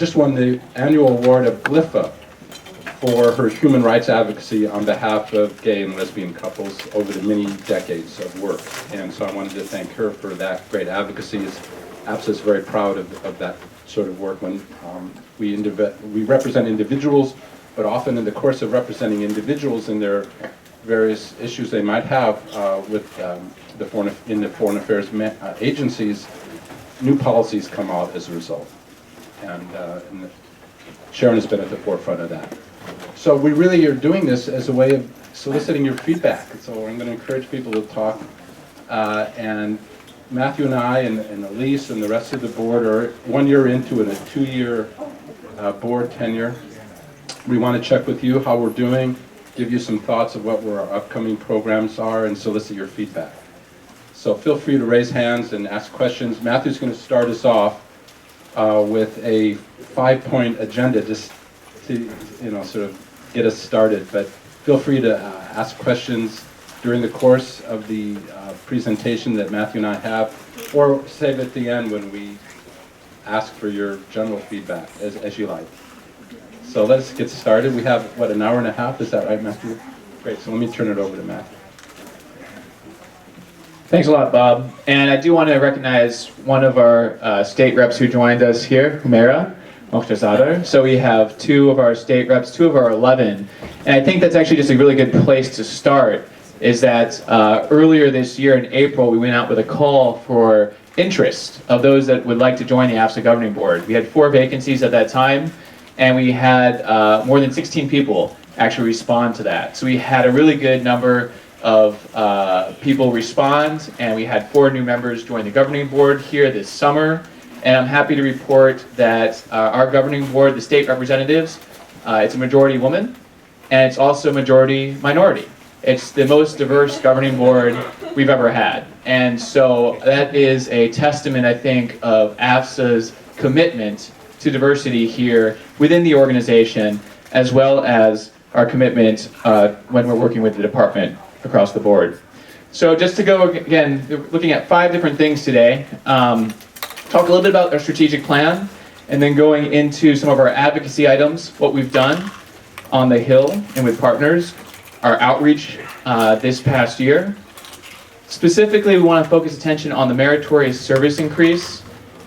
just won the annual award of GLIFA for her human rights advocacy on behalf of gay and lesbian couples over the many decades of work. And so I wanted to thank her for that great advocacy. AFSA is very proud of that sort of work when we represent individuals, but often in the course of representing individuals in their various issues they might have with the foreign affairs agencies, new policies come out as a result. And Sharon has been at the forefront of that. So we really are doing this as a way of soliciting your feedback. So I'm going to encourage people to talk. And Matthew and I and Elise and the rest of the board are 1 year into it, a 2-year board tenure. We want to check with you how we're doing, give you some thoughts of what our upcoming programs are, and solicit your feedback. So feel free to raise hands and ask questions. Matthew's going to start us off with a 5-point agenda just to sort of get us started. But feel free to ask questions during the course of the presentation that Matthew and I have, or save it at the end when we ask for your general feedback, as you like. So let's get started. We have, what, an hour and a half? Is that right, Matthew? Great, so let me turn it over to Matthew. Thanks a lot, Bob. And I do want to recognize one of our state reps who joined us here, Humaira Mokhtarzadeh. So we have 2 of our state reps, 2 of our 11. And I think that's actually just a really good place to start, is that earlier this year in April, we went out with a call for interest of those that would like to join the AFSA governing board. We had 4 vacancies at that time, and we had more than 16 people actually respond to that. So we had a really good number of people respond, and we had 4 new members join the governing board here this summer. And I'm happy to report that our governing board, the state representatives, it's a majority woman, and it's also majority minority. It's the most diverse governing board we've ever had. And so that is a testament, I think, of AFSA's commitment to diversity here within the organization, as well as our commitment when we're working with the department across the board. So just to go again, looking at 5 different things today. Talk a little bit about our strategic plan, and then going into some of our advocacy items, what we've done on the Hill and with partners, our outreach this past year. Specifically, we want to focus attention on the meritorious service increase,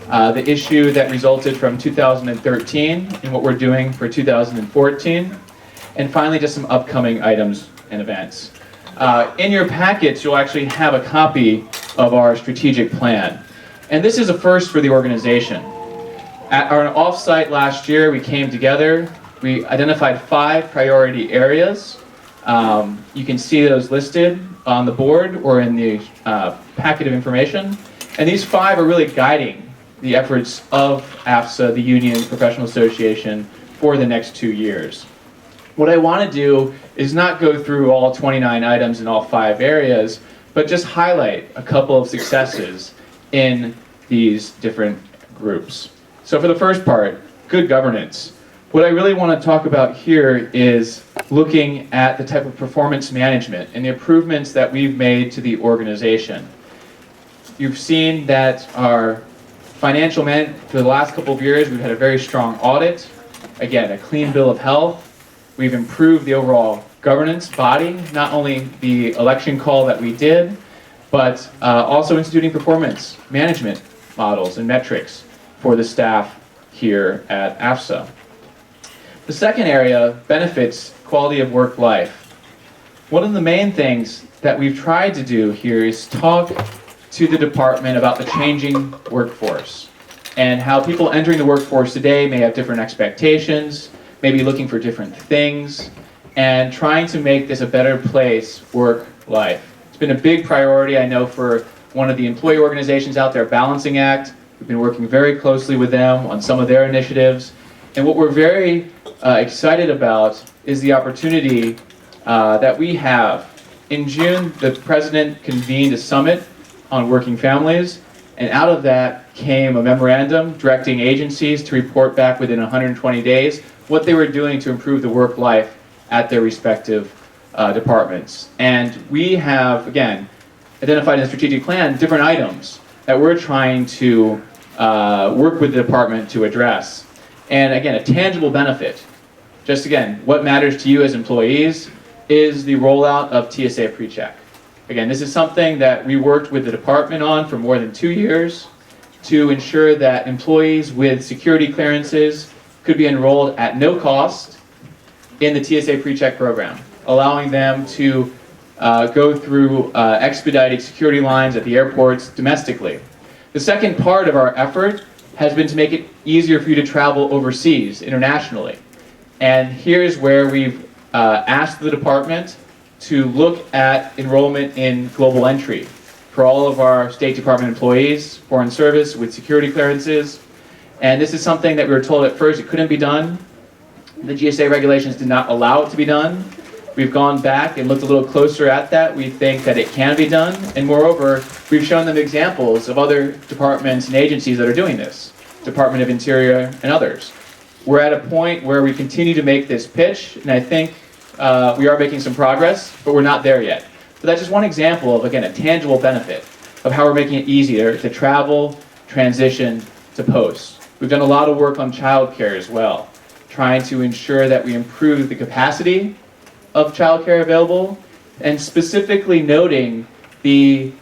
the issue that resulted from 2013 and what we're doing for 2014, and finally just some upcoming items and events. In your packets, you'll actually have a copy of our strategic plan. And this is a first for the organization. At our offsite last year, we came together. We identified 5 priority areas. You can see those listed on the board or in the packet of information. And these 5 are really guiding the efforts of AFSA, the Union Professional Association, for the next 2 years. What I want to do is not go through all 29 items in all 5 areas, but just highlight a couple of successes in these different groups. So for the first part, good governance. What I really want to talk about here is looking at the type of performance management and the improvements that we've made to the organization. You've seen that our financial management, for the last couple of years, we've had a very strong audit. Again, a clean bill of health. We've improved the overall governance body, not only the election call that we did, but also instituting performance management models and metrics for the staff here at AFSA. The second area, benefits, quality of work life. One of the main things that we've tried to do here is talk to the department about the changing workforce and how people entering the workforce today may have different expectations, maybe looking for different things, and trying to make this a better place, work-life. It's been a big priority, I know, for one of the employee organizations out there, Balancing Act. We've been working very closely with them on some of their initiatives. And what we're very excited about is the opportunity that we have. In June, the President convened a summit on working families, and out of that came a memorandum directing agencies to report back within 120 days what they were doing to improve the work life at their respective departments. And we have, again, identified in the strategic plan different items that we're trying to work with the department to address. And again, a tangible benefit. Just again, what matters to you as employees is the rollout of TSA PreCheck. Again, this is something that we worked with the department on for more than 2 years to ensure that employees with security clearances could be enrolled at no cost in the TSA PreCheck program, allowing them to go through expedited security lines at the airports domestically. The second part of our effort has been to make it easier for you to travel overseas, internationally. And here's where we've asked the department to look at enrollment in global entry for all of our State Department employees, Foreign Service with security clearances. And this is something that we were told at first it couldn't be done. The GSA regulations did not allow it to be done. We've gone back and looked a little closer at that. We think that it can be done. And moreover, we've shown them examples of other departments and agencies that are doing this. Department of Interior and others. We're at a point where we continue to make this pitch, and I think we are making some progress, but we're not there yet. So that's just one example of, again, a tangible benefit of how we're making it easier to travel, transition to post. We've done a lot of work on childcare as well, trying to ensure that we improve the capacity of childcare available, and specifically noting the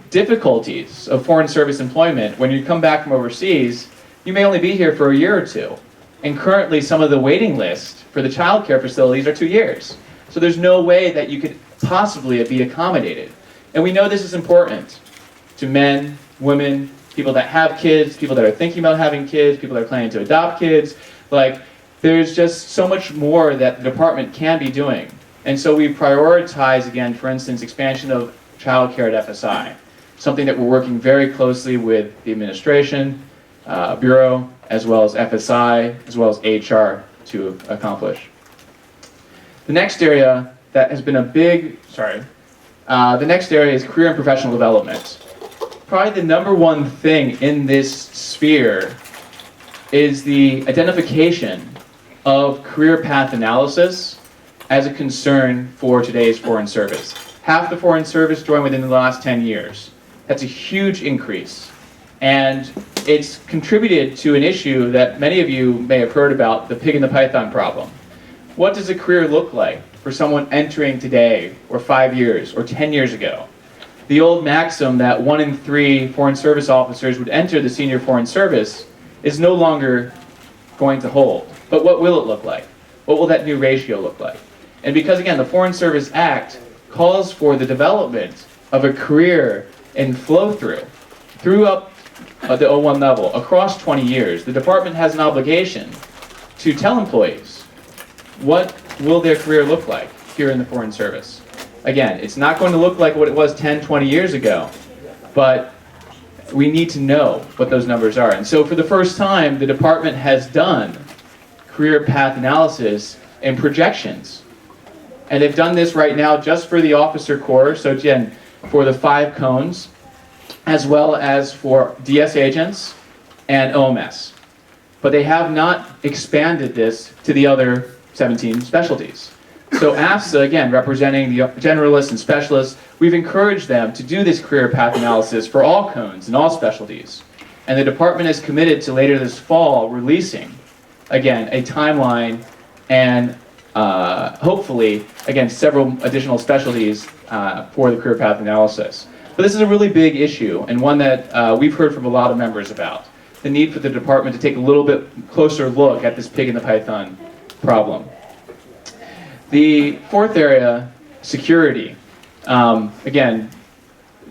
difficulties of foreign service employment. When you come back from overseas, you may only be here for a year or two. And currently some of the waiting list for the childcare facilities are 2 years. So there's no way that you could possibly be accommodated. And we know this is important to men, women, people that have kids, people that are thinking about having kids, people that are planning to adopt kids. Like, there's just so much more that the department can be doing. And so we prioritize, again, for instance, expansion of childcare at FSI, something that we're working very closely with the administration, Bureau, as well as FSI, as well as HR to accomplish. The next area that has been a big, the next area is career and professional development. Probably the number one thing in this sphere is the identification of career path analysis as a concern for today's foreign service. Half the foreign service joined within the last 10 years. That's a huge increase. And it's contributed to an issue that many of you may have heard about, the pig in the python problem. What does a career look like for someone entering today, or 5 years, or 10 years ago? The old maxim that 1 in 3 foreign service officers would enter the senior foreign service is no longer going to hold. But what will it look like? What will that new ratio look like? And because, again, the Foreign Service Act calls for the development of a career and through up the O1 level, across 20 years, the department has an obligation to tell employees what will their career look like here in the Foreign Service. Again, it's not going to look like what it was 10, 20 years ago, but we need to know what those numbers are. And so for the first time, the department has done career path analysis and projections. And they've done this right now just for the officer corps, so again, for the 5 cones, as well as for DS agents and OMS. But they have not expanded this to the other 17 specialties. So AFSA, again, representing the generalists and specialists, we've encouraged them to do this career path analysis for all cones and all specialties. And the department is committed to later this fall releasing, again, a timeline and hopefully, again, several additional specialties for the career path analysis. But this is a really big issue, and one that we've heard from a lot of members about. The need for the department to take a little bit closer look at this pig in the python problem. The fourth area, security. Again,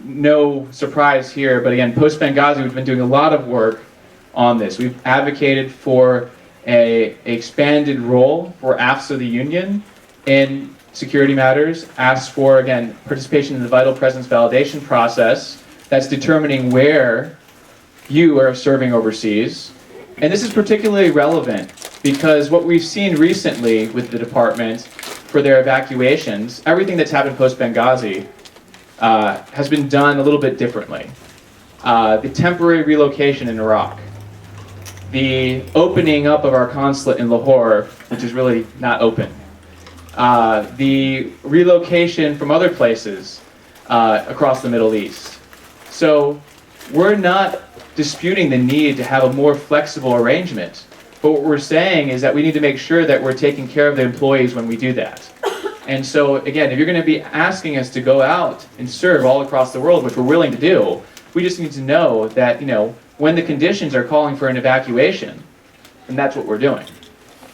no surprise here, but again, post-Benghazi, we've been doing a lot of work on this. We've advocated for an expanded role for AFSA, the union, in security matters, asked for, again, participation in the vital presence validation process that's determining where you are serving overseas. And this is particularly relevant because what we've seen recently with the department for their evacuations, everything that's happened post-Benghazi has been done a little bit differently. The temporary relocation in Iraq, the opening up of our consulate in Lahore, which is really not open, the relocation from other places across the Middle East. So we're not disputing the need to have a more flexible arrangement But what we're saying is that we need to make sure that we're taking care of the employees when we do that. And so, again, if you're going to be asking us to go out and serve all across the world, which we're willing to do, we just need to know that, when the conditions are calling for an evacuation, then that's what we're doing.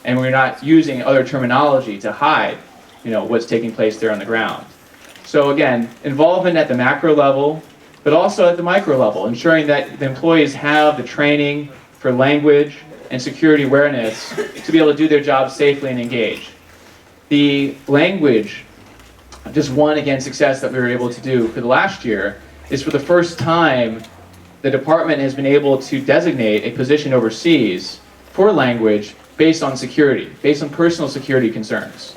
And we're not using other terminology to hide, what's taking place there on the ground. So again, involvement at the macro level, but also at the micro level, ensuring that the employees have the training for language and security awareness to be able to do their job safely and engage. The language, just one, again, success that we were able to do for the last year is for the first time the department has been able to designate a position overseas for language based on security, based on personal security concerns.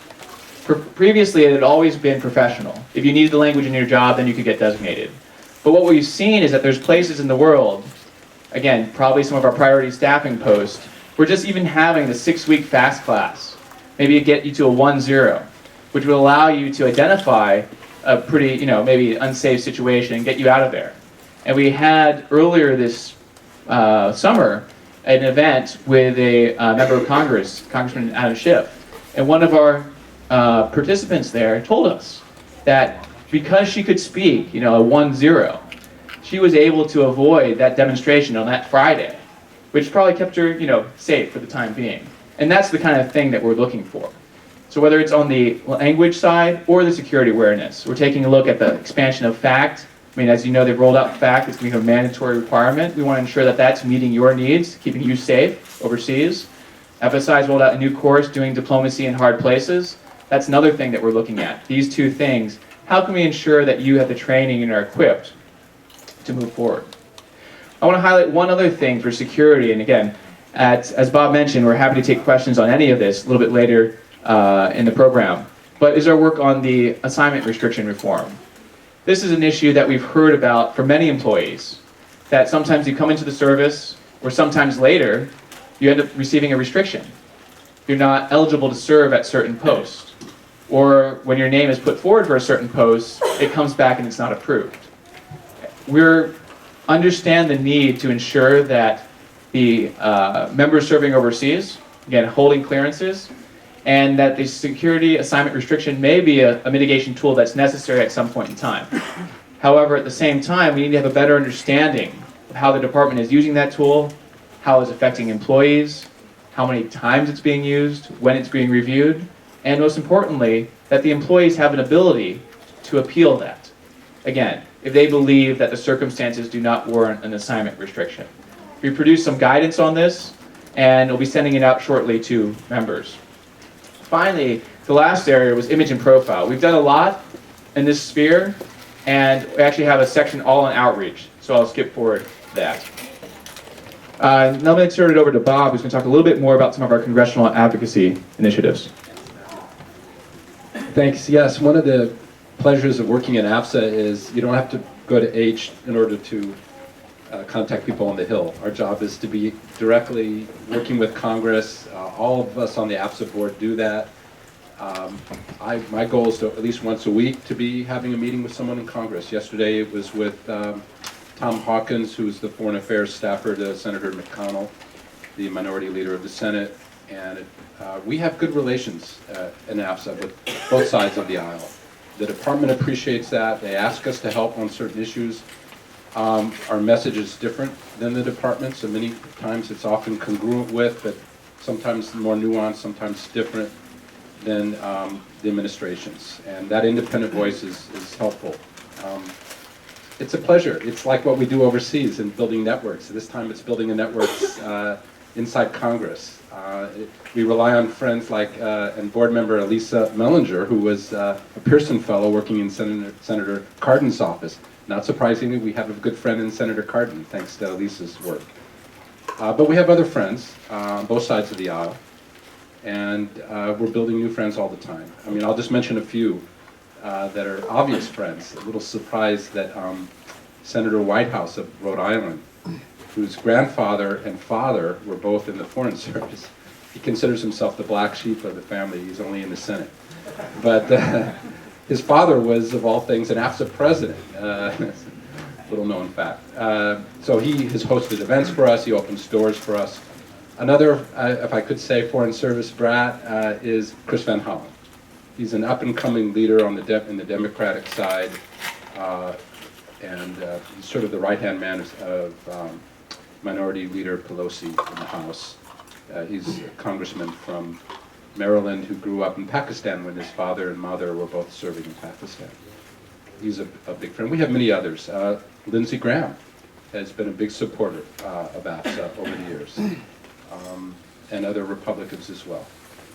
Previously, it had always been professional. If you needed the language in your job, then you could get designated. But what we've seen is that there's places in the world, again, probably some of our priority staffing posts, where just even having the 6-week fast class, maybe get you to a 1-0, which will allow you to identify a pretty, maybe unsafe situation and get you out of there. And we had earlier this summer an event with a member of Congress, Congressman Adam Schiff, and one of our participants there told us that because she could speak, a 1-0, she was able to avoid that demonstration on that Friday, which probably kept her, safe for the time being. And that's the kind of thing that we're looking for. So whether it's on the language side or the security awareness, we're taking a look at the expansion of FACT. I mean, as you know, they've rolled out FACT. It's become a mandatory requirement. We want to ensure that that's meeting your needs, keeping you safe overseas. AFSA has rolled out a new course, doing diplomacy in hard places. That's another thing that we're looking at. These two things. How can we ensure that you have the training and are equipped to move forward? I want to highlight one other thing for security. And again, as Bob mentioned, we're happy to take questions on any of this a little bit later in the program. But is our work on the assignment restriction reform. This is an issue that we've heard about for many employees, that sometimes you come into the service, or sometimes later, you end up receiving a restriction. You're not eligible to serve at certain posts. Or when your name is put forward for a certain post, it comes back and it's not approved. We understand the need to ensure that the members serving overseas, again, holding clearances, and that the security assignment restriction may be a mitigation tool that's necessary at some point in time. However, at the same time, we need to have a better understanding of how the department is using that tool, how it's affecting employees, how many times it's being used, when it's being reviewed, and most importantly, that the employees have an ability to appeal that. Again, if they believe that the circumstances do not warrant an assignment restriction. We produced some guidance on this, and we'll be sending it out shortly to members. Finally, the last area was image and profile. We've done a lot in this sphere, and we actually have a section all on outreach, so I'll skip forward that. Now I'm going to turn it over to Bob, who's going to talk a little bit more about some of our congressional advocacy initiatives. Thanks. Yes, one of the pleasures of working at AFSA is you don't have to go to H in order to contact people on the Hill. Our job is to be directly working with Congress. All of us on the AFSA board do that. My goal is to at least once a week to be having a meeting with someone in Congress. Yesterday it was with Tom Hawkins, who's the Foreign Affairs staffer to Senator McConnell, the minority leader of the Senate. And we have good relations in AFSA with both sides of the aisle. The department appreciates that. They ask us to help on certain issues. Our message is different than the department, so many times it's often congruent with, but sometimes more nuanced, sometimes different than the administration's. And that independent voice is helpful. It's a pleasure. It's like what we do overseas in building networks. This time it's building a network inside Congress. We rely on friends like and board member Elisa Mellinger, who was a Pearson Fellow working in Senator Cardin's office. Not surprisingly, we have a good friend in Senator Cardin, thanks to Elisa's work. But we have other friends on both sides of the aisle, and we're building new friends all the time. I mean, I'll just mention a few that are obvious friends. A little surprised that Senator Whitehouse of Rhode Island, whose grandfather and father were both in the Foreign Service. He considers himself the black sheep of the family. He's only in the Senate. But his father was, of all things, an AFSA president. Little known fact. So he has hosted events for us. He opens doors for us. Another, if I could say, Foreign Service brat is Chris Van Hollen. He's an up-and-coming leader on in the Democratic side, and he's sort of the right-hand man of Minority Leader Pelosi in the House. He's a congressman from Maryland who grew up in Pakistan when his father and mother were both serving in Pakistan. He's a big friend. We have many others. Lindsey Graham has been a big supporter of AFSA over the years, and other Republicans as well.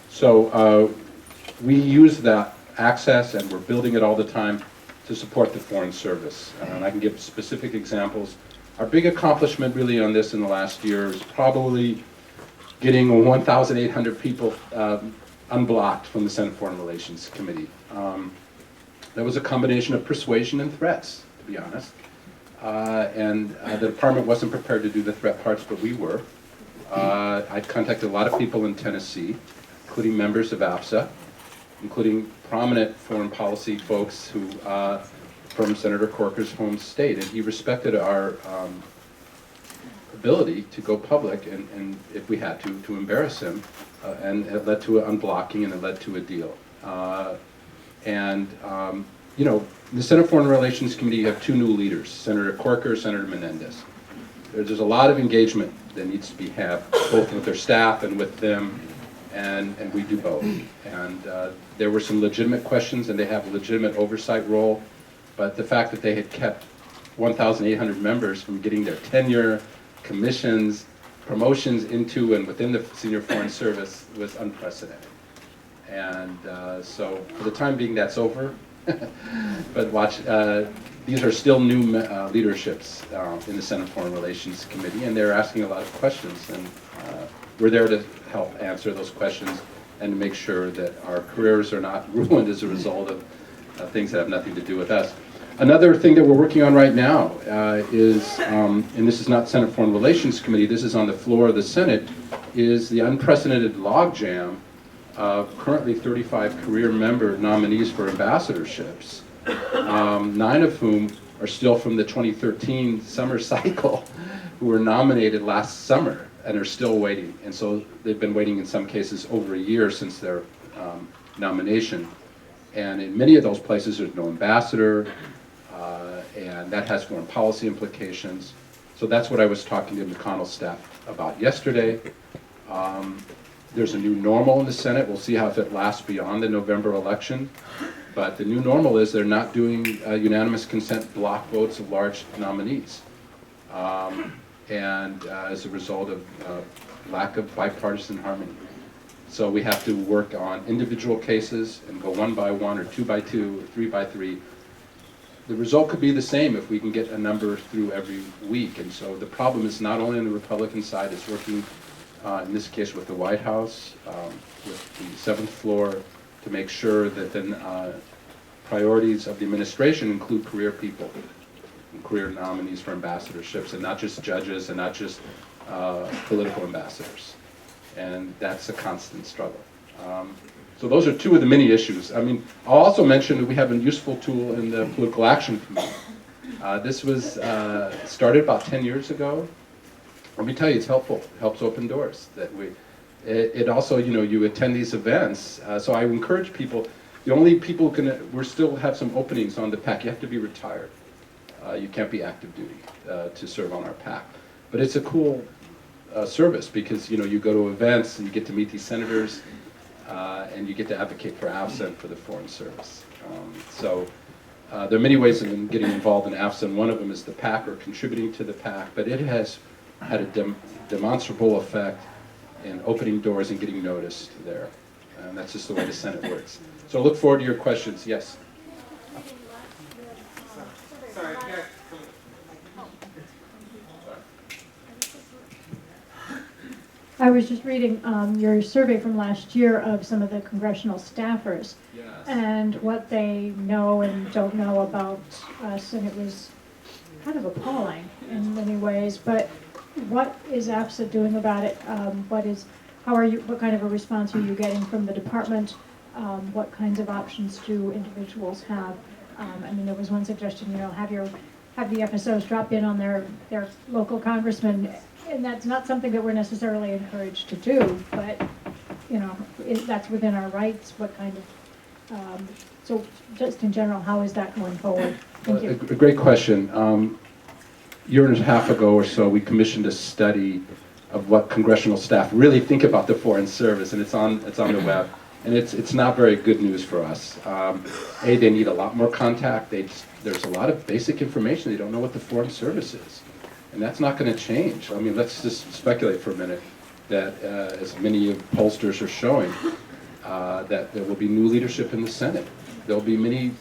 So we use that access, and we're building it all the time to support the Foreign Service. And I can give specific examples. Our big accomplishment really on this in the last year is probably getting 1,800 people unblocked from the Senate Foreign Relations Committee. That was a combination of persuasion and threats, to be honest. The department wasn't prepared to do the threat parts, but we were. I contacted a lot of people in Tennessee, including members of AFSA, including prominent foreign policy folks who, from Senator Corker's home state, and he respected our ability to go public and if we had to embarrass him, and it led to an unblocking and it led to a deal. You know, the Senate Foreign Relations Committee, you have two new leaders, Senator Corker, Senator Menendez. There's a lot of engagement that needs to be had, both with their staff and with them, and we do both. And there were some legitimate questions, and they have a legitimate oversight role, but the fact that they had kept 1,800 members from getting their tenure, commissions, promotions into and within the Senior Foreign Service was unprecedented. And so for the time being, that's over. But watch, these are still new leaderships in the Senate Foreign Relations Committee, and they're asking a lot of questions, and we're there to help answer those questions and to make sure that our careers are not ruined as a result of things that have nothing to do with us. Another thing that we're working on right now is, and this is not Senate Foreign Relations Committee, this is on the floor of the Senate, is the unprecedented logjam of currently 35 career member nominees for ambassadorships, 9 of whom are still from the 2013 summer cycle, who were nominated last summer and are still waiting. And so they've been waiting in some cases over a year since their nomination. And in many of those places there's no ambassador, and that has foreign policy implications. So that's what I was talking to McConnell's staff about yesterday. There's a new normal in the Senate. We'll see how if it lasts beyond the November election. But the new normal is they're not doing unanimous consent block votes of large nominees. As a result of lack of bipartisan harmony. So we have to work on individual cases and go 1 by 1 or 2 by 2 or 3 by 3. The result could be the same if we can get a number through every week. And so the problem is not only on the Republican side, it's working in this case with the White House, with the 7th floor, to make sure that the priorities of the administration include career people and career nominees for ambassadorships, and not just judges and not just political ambassadors. And that's a constant struggle. So those are 2 of the many issues. I mean, I'll also mention that we have a useful tool in the Political Action Committee. This was started about 10 years ago. Let me tell you, it's helpful. It helps open doors. It also, you know, you attend these events. So I encourage people, the only people who can, we still have some openings on the PAC. You have to be retired. You can't be active duty to serve on our PAC. But it's a cool service because, you know, you go to events and you get to meet these senators and you get to advocate for AFSA and for the Foreign Service. There are many ways of getting involved in AFSA, and one of them is the PAC or contributing to the PAC, but it has had a demonstrable effect in opening doors and getting noticed there. And that's just the way the Senate works. So I look forward to your questions. Yes? Sorry, I was just reading your survey from last year of some of the congressional staffers and what they know and don't know about us, and it was kind of appalling in many ways. But what is AFSA doing about it? What kind of a response are you getting from the department? What kinds of options do individuals have? I mean, there was one suggestion, you know, have the FSOs drop in on their local congressman and that's not something that we're necessarily encouraged to do, but, you know, that's within our rights, what kind of, so just in general, how is that going forward? Thank you. A great question. A year and a half ago or so, we commissioned a study of what congressional staff really think about the Foreign Service, and it's on the web. And it's not very good news for us. They need a lot more contact. There's a lot of basic information. They don't know what the Foreign Service is. And that's not going to change. I mean, let's just speculate for a minute that, as many of pollsters are showing, that there will be new leadership in the Senate. There'll be many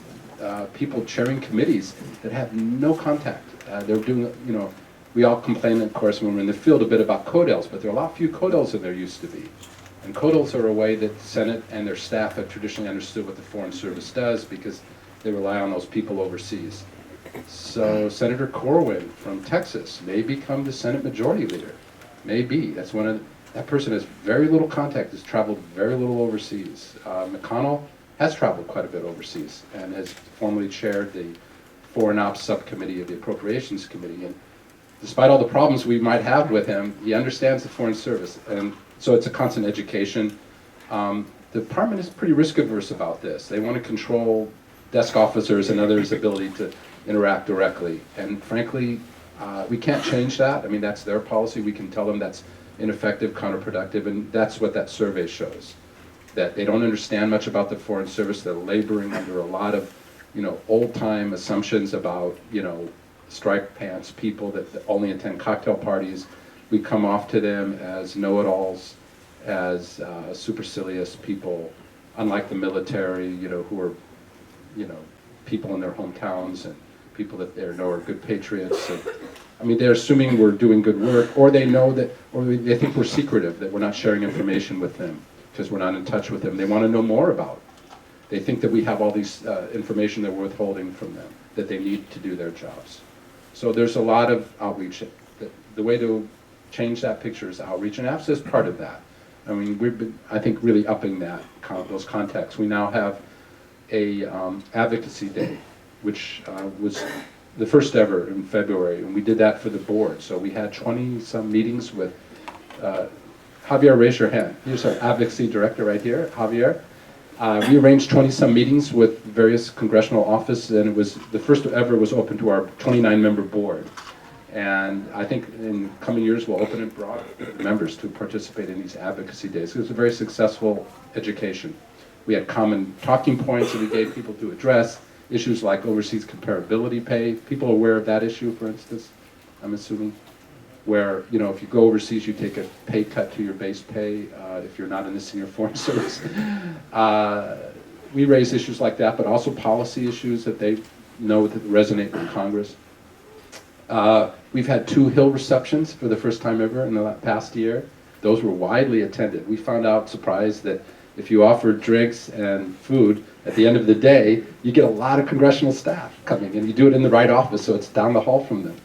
people chairing committees that have no contact. They're doing, you know, we all complain, of course, when we're in the field a bit about codels, but there are a lot few codels than there used to be. And codels are a way that the Senate and their staff have traditionally understood what the Foreign Service does because they rely on those people overseas. So Senator Corwin from Texas may become the Senate Majority Leader. Maybe. That's one of that person has very little contact, has traveled very little overseas. McConnell has traveled quite a bit overseas and has formally chaired the Foreign Ops Subcommittee of the Appropriations Committee. And despite all the problems we might have with him, he understands the Foreign Service. And so it's a constant education. The department is pretty risk averse about this. They want to control desk officers and others' ability to interact directly. And frankly, we can't change that. I mean, that's their policy. We can tell them that's ineffective, counterproductive, and that's what that survey shows. That they don't understand much about the Foreign Service. They're laboring under a lot of, you know, old-time assumptions about, you know, striped pants people that only attend cocktail parties. We come off to them as know-it-alls, as supercilious people, unlike the military, you know, who are, you know, people in their hometowns and people that they know are good patriots. And, I mean, they're assuming we're doing good work, or they know that, or they think we're secretive, that we're not sharing information with them because we're not in touch with them. They want to know more about. They think that we have all these information that we're withholding from them, that they need to do their jobs. So there's a lot of outreach. The way to change that picture is outreach, and AFSA is part of that. I mean, we've been, I think, really upping that, those contacts. We now have a advocacy day, which was the first ever in February, and we did that for the board. So we had 20-some meetings with, Javier, raise your hand. Here's our advocacy director right here, Javier. We arranged 20-some meetings with various congressional offices, and it was the first ever was open to our 29-member board. And I think in coming years we'll open it broad to members to participate in these advocacy days. It was a very successful education. We had common talking points that we gave people to address, issues like overseas comparability pay. People are aware of that issue, for instance, I'm assuming, where, you know, if you go overseas, you take a pay cut to your base pay if you're not in the senior foreign service. We raise issues like that, but also policy issues that they know that resonate with Congress. We've had 2 Hill receptions for the first time ever in the past year. Those were widely attended. We found out, surprised, that if you offer drinks and food, at the end of the day, you get a lot of congressional staff coming, and you do it in the right office, so it's down the hall from them.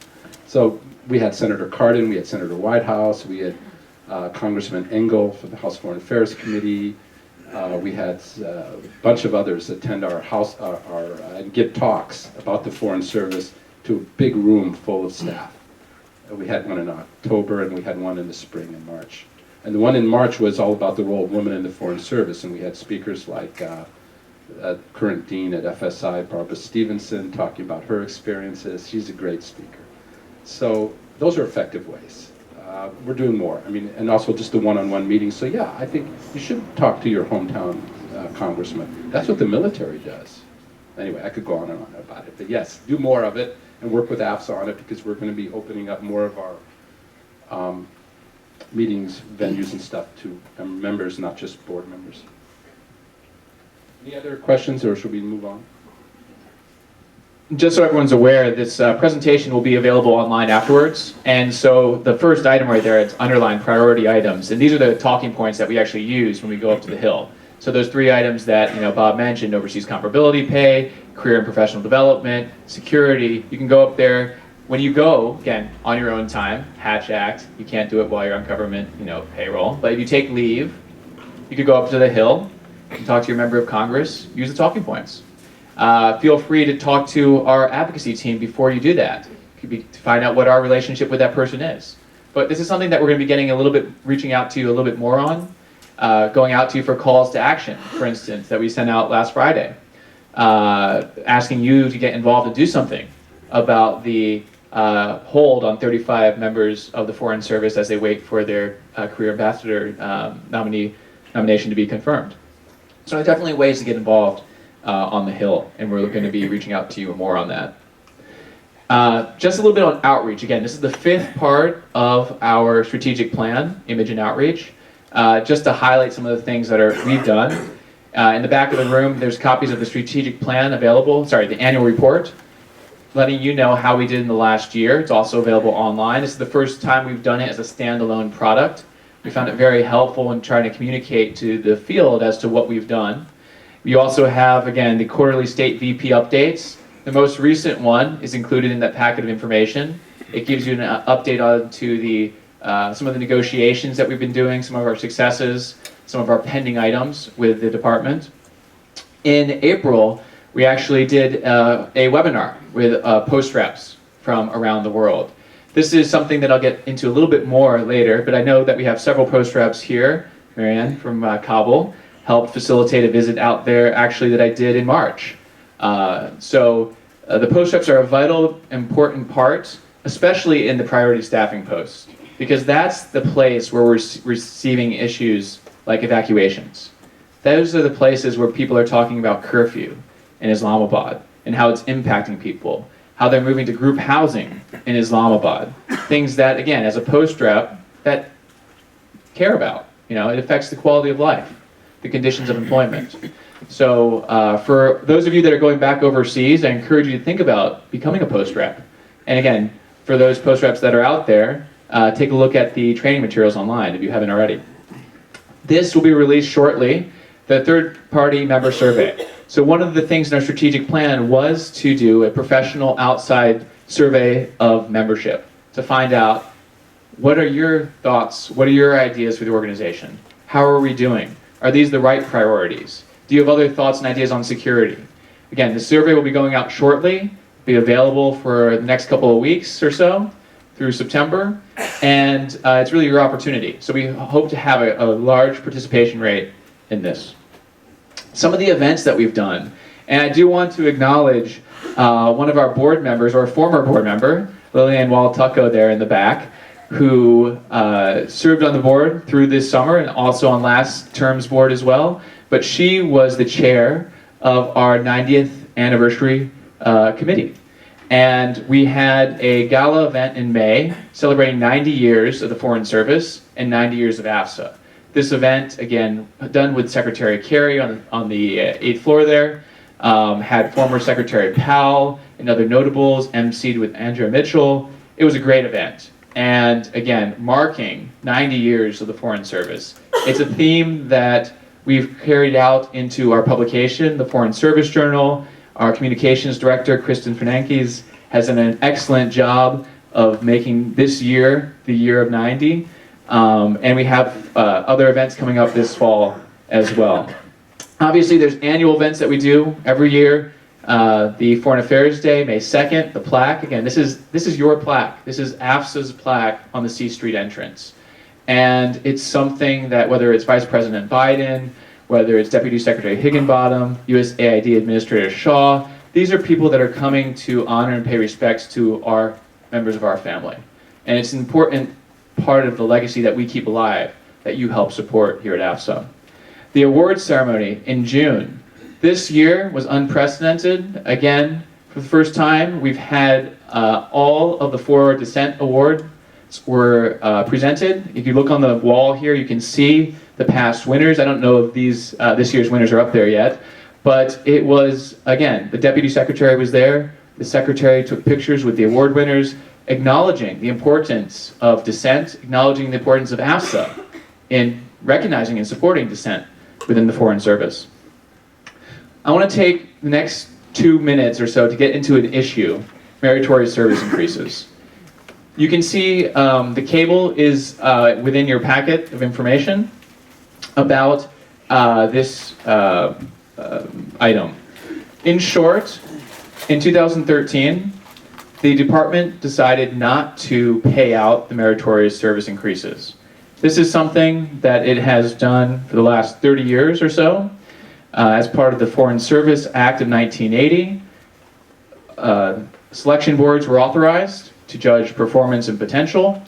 So we had Senator Cardin, we had Senator Whitehouse, we had Congressman Engel from the House Foreign Affairs Committee. We had a bunch of others attend our house and give talks about the Foreign Service to a big room full of staff. We had one in October, and we had one in the spring and March. And the one in March was all about the role of women in the Foreign Service, and we had speakers like current dean at FSI, Barbara Stevenson, talking about her experiences. She's a great speaker. So those are effective ways. We're doing more. I mean, and also just the one-on-one meetings. So yeah, I think you should talk to your hometown congressman. That's what the military does. Anyway, I could go on and on about it. But yes, do more of it and work with AFSA on it, because we're going to be opening up more of our meetings, venues, and stuff to members, not just board members. Any other questions, or should we move on? Just so everyone's aware, this presentation will be available online afterwards. And so the first item right there, it's underlined priority items. And these are the talking points that we actually use when we go up to the Hill. So those 3 items that, you know, Bob mentioned: overseas comparability pay, career and professional development, security. You can go up there. When you go, again, on your own time, Hatch Act, you can't do it while you're on government, you know, payroll. But if you take leave, you could go up to the Hill and talk to your member of Congress, use the talking points. Feel free to talk to our advocacy team before you do that. It could be to find out what our relationship with that person is. but this is something that we're going to be getting reaching out to you a little bit more on, going out to you for calls to action, for instance, that we sent out last Friday, asking you to get involved and do something about the hold on 35 members of the Foreign Service as they wait for their career ambassador nomination to be confirmed. So there are definitely ways to get involved on the Hill, and we're going to be reaching out to you more on that. Just a little bit on outreach. Again, this is the 5th part of our strategic plan, Image and Outreach. Just to highlight some of the things that we've done. In the back of the room, there's copies of the strategic plan available, the annual report, letting you know how we did in the last year. It's also available online. This is the first time we've done it as a standalone product. We found it very helpful in trying to communicate to the field as to what we've done. We also have, again, the quarterly state VP updates. The most recent one is included in that packet of information. It gives you an update on to some of the negotiations that we've been doing, some of our successes, some of our pending items with the department. In April, we actually did a webinar with post reps from around the world. This is something that I'll get into a little bit more later, but I know that we have several post reps here. Marianne from Kabul helped facilitate a visit out there actually that I did in March. The post reps are a vital, important part, especially in the priority staffing posts, because that's the place where we're receiving issues like evacuations. Those are the places where people are talking about curfew in Islamabad and how it's impacting people, how they're moving to group housing in Islamabad, things that, again, as a post rep, that care about. It affects the quality of life, the conditions of employment. So for those of you that are going back overseas, I encourage you to think about becoming a post rep. And again, for those post reps that are out there, take a look at the training materials online if you haven't already. This will be released shortly, the third-party member survey. So one of the things in our strategic plan was to do a professional outside survey of membership to find out what are your thoughts, what are your ideas for the organization? How are we doing? Are these the right priorities? Do you have other thoughts and ideas on security? Again, the survey will be going out shortly, be available for the next couple of weeks or so through September, and it's really your opportunity. So we hope to have a large participation rate in this. Some of the events that we've done, and I do want to acknowledge one of our board members, or a former board member, Lillian Wall-Tucko there in the back, who served on the board through this summer and also on last term's board as well. But she was the chair of our 90th anniversary committee. And we had a gala event in May celebrating 90 years of the Foreign Service and 90 years of AFSA. This event, again, done with Secretary Kerry on the 8th floor there, had former Secretary Powell and other notables, emceed with Andrea Mitchell. It was a great event. And again, marking 90 years of the Foreign Service. It's a theme that we've carried out into our publication, the Foreign Service Journal. Our communications director, Kristen Fernankes, has done an excellent job of making this year the year of 90. And we have other events coming up this fall as well. Obviously, there's annual events that we do every year. The Foreign Affairs Day, May 2nd, the plaque. Again, this is your plaque. This is AFSA's plaque on the C Street entrance. And it's something that, whether it's Vice President Biden, whether it's Deputy Secretary Higginbottom, USAID Administrator Shaw, these are people that are coming to honor and pay respects to our members of our family. And it's an important part of the legacy that we keep alive, that you help support here at AFSA. The awards ceremony in June. This year was unprecedented. Again, for the first time, we've had all of the 4 Dissent Awards were presented. If you look on the wall here, you can see the past winners. I don't know if this year's winners are up there yet, but it was, again, the Deputy Secretary was there. The Secretary took pictures with the award winners, acknowledging the importance of dissent, acknowledging the importance of AFSA in recognizing and supporting dissent within the Foreign Service. I want to take the next 2 minutes or so to get into an issue, meritorious service increases. You can see the cable is within your packet of information about this item. In short, in 2013, the department decided not to pay out the meritorious service increases. This is something that it has done for the last 30 years or so. As part of the Foreign Service Act of 1980, selection boards were authorized to judge performance and potential,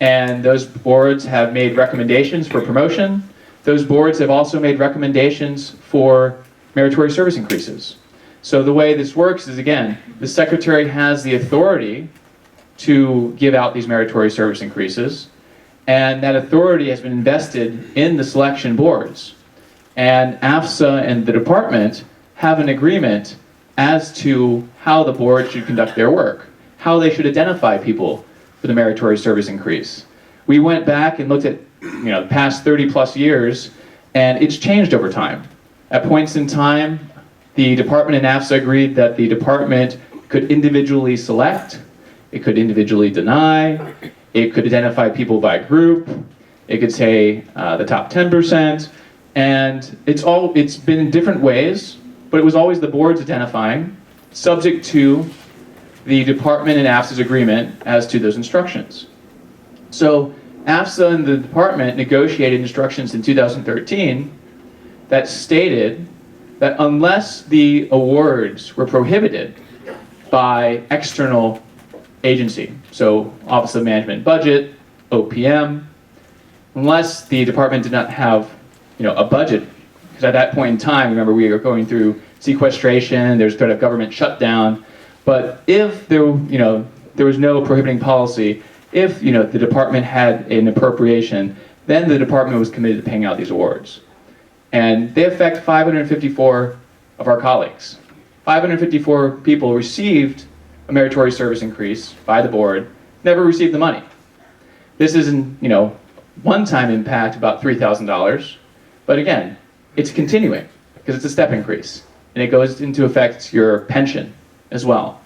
and those boards have made recommendations for promotion. Those boards have also made recommendations for meritorious service increases. So the way this works is, again, the secretary has the authority to give out these meritorious service increases, and that authority has been invested in the selection boards. And AFSA and the department have an agreement as to how the board should conduct their work, how they should identify people for the meritorious service increase. We went back and looked at the past 30 plus years, and it's changed over time. At points in time, the department and AFSA agreed that the department could individually select, it could individually deny, it could identify people by group, it could say the top 10%, and it's been in different ways, but it was always the boards identifying, subject to the department and AFSA's agreement as to those instructions. So AFSA and the department negotiated instructions in 2013 that stated that unless the awards were prohibited by external agency, so Office of Management and Budget, OPM, unless the department did not have a budget, because at that point in time, remember, we were going through sequestration, there's threat of government shutdown, but if there was no prohibiting policy, if the department had an appropriation, then the department was committed to paying out these awards. And they affect 554 of our colleagues. 554 people received a meritorious service increase by the board, never received the money. This is one-time impact, about $3,000, but again, it's continuing because it's a step increase, and it goes into effect your pension as well.